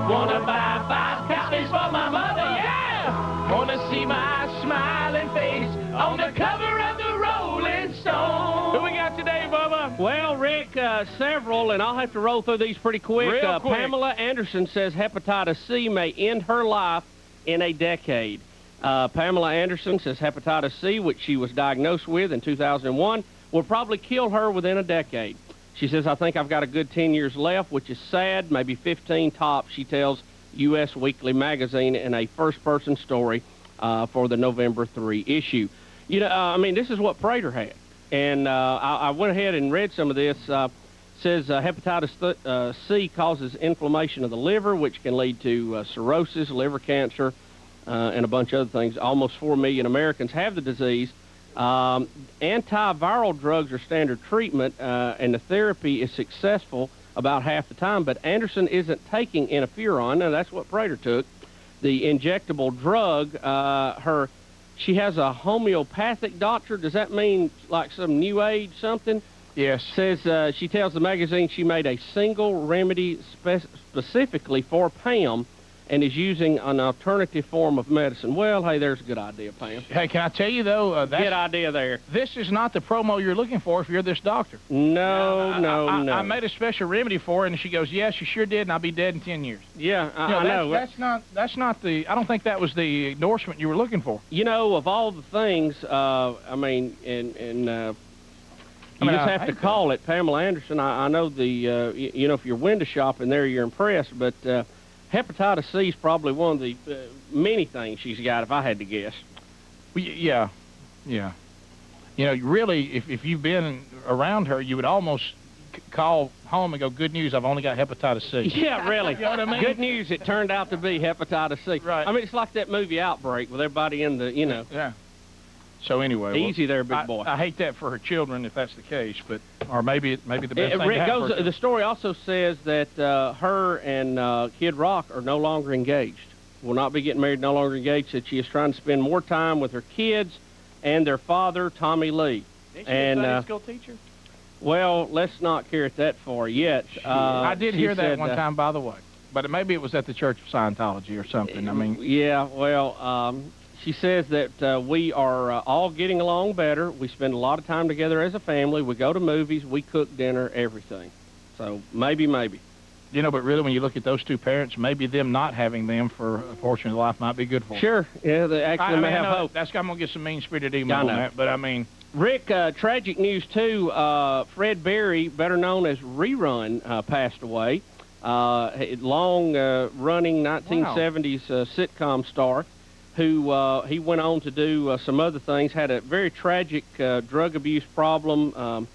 Wanna buy 5 copies for my mother, yeah! Wanna see my smiling face on the cover of the Rolling Stone. Who we got today, Bubba? Well, Rick, several, and I'll have to roll through these pretty quick. Real quick. Pamela Anderson says hepatitis C may end her life in a decade. Pamela Anderson says hepatitis C, which she was diagnosed with in 2001, will probably kill her within a decade. She says, I think I've got a good 10 years left, which is sad, maybe 15 tops, she tells U.S. Weekly Magazine in a first-person story for the November 3 issue. This is what Prater had. And I went ahead and read some of this. Says hepatitis C causes inflammation of the liver, which can lead to cirrhosis, liver cancer, and a bunch of other things. Almost 4 million Americans have the disease. Antiviral drugs are standard treatment, and the therapy is successful about half the time, but Anderson isn't taking interferon, and that's what Prater took. The injectable drug, she has a homeopathic doctor. Does that mean like some new age something? Yes. Says she tells the magazine she made a single remedy specifically for Pam and is using an alternative form of medicine. Well, hey, there's a good idea, Pam. Hey, can I tell you, though, that's... Good idea there. This is not the promo you're looking for if you're this doctor. No. I made a special remedy for her, and she goes, yes, you sure did, and I'll be dead in 10 years. Yeah, I know. That's not the... I don't think that was the endorsement you were looking for. You know, of all the things, I mean, you just have to call it Pamela Anderson. I know you know, if you're window shopping there, you're impressed, but hepatitis C is probably one of the many things she's got, if I had to guess. Well, yeah. You know, really, if you've been around her, you would almost call home and go, good news, I've only got hepatitis C. Yeah, really. You know what I mean? Good news, it turned out to be hepatitis C. Right. I mean, it's like that movie Outbreak with everybody in the, you know. Yeah. So anyway, easy there, big boy. I hate that for her children if that's the case, but or maybe the best thing to have for her. The story also says that her and Kid Rock are no longer engaged. Will not be getting married, no longer engaged. That she is trying to spend more time with her kids and their father, Tommy Lee. Isn't she a Sunday school teacher? Well, let's not carry it that far yet. I did hear that one time, by the way, but maybe it was at the Church of Scientology or something. I mean, yeah. Well. She says that we are all getting along better. We spend a lot of time together as a family. We go to movies. We cook dinner, everything. So maybe. You know, but really when you look at those two parents, maybe them not having them for a portion of their life might be good for them. Sure. Yeah, they actually may have hope. I'm going to get some mean-spirited email on that, but I mean... Rick, tragic news, too. Fred Berry, better known as Rerun, passed away. Long-running 1970s sitcom star. Who he went on to do some other things, had a very tragic drug abuse problem.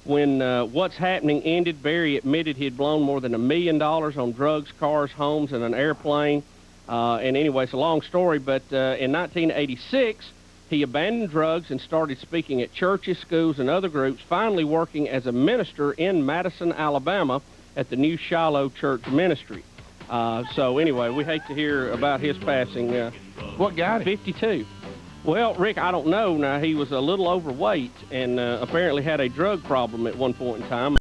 When What's Happening ended, Barry admitted he'd blown more than $1 million on drugs, cars, homes, and an airplane. And anyway, it's a long story, but in 1986, he abandoned drugs and started speaking at churches, schools, and other groups, finally working as a minister in Madison, Alabama, at the New Shiloh Church Ministry. So anyway, we hate to hear about his passing. What got him? 52. Well, Rick, I don't know. Now, he was a little overweight and apparently had a drug problem at one point in time.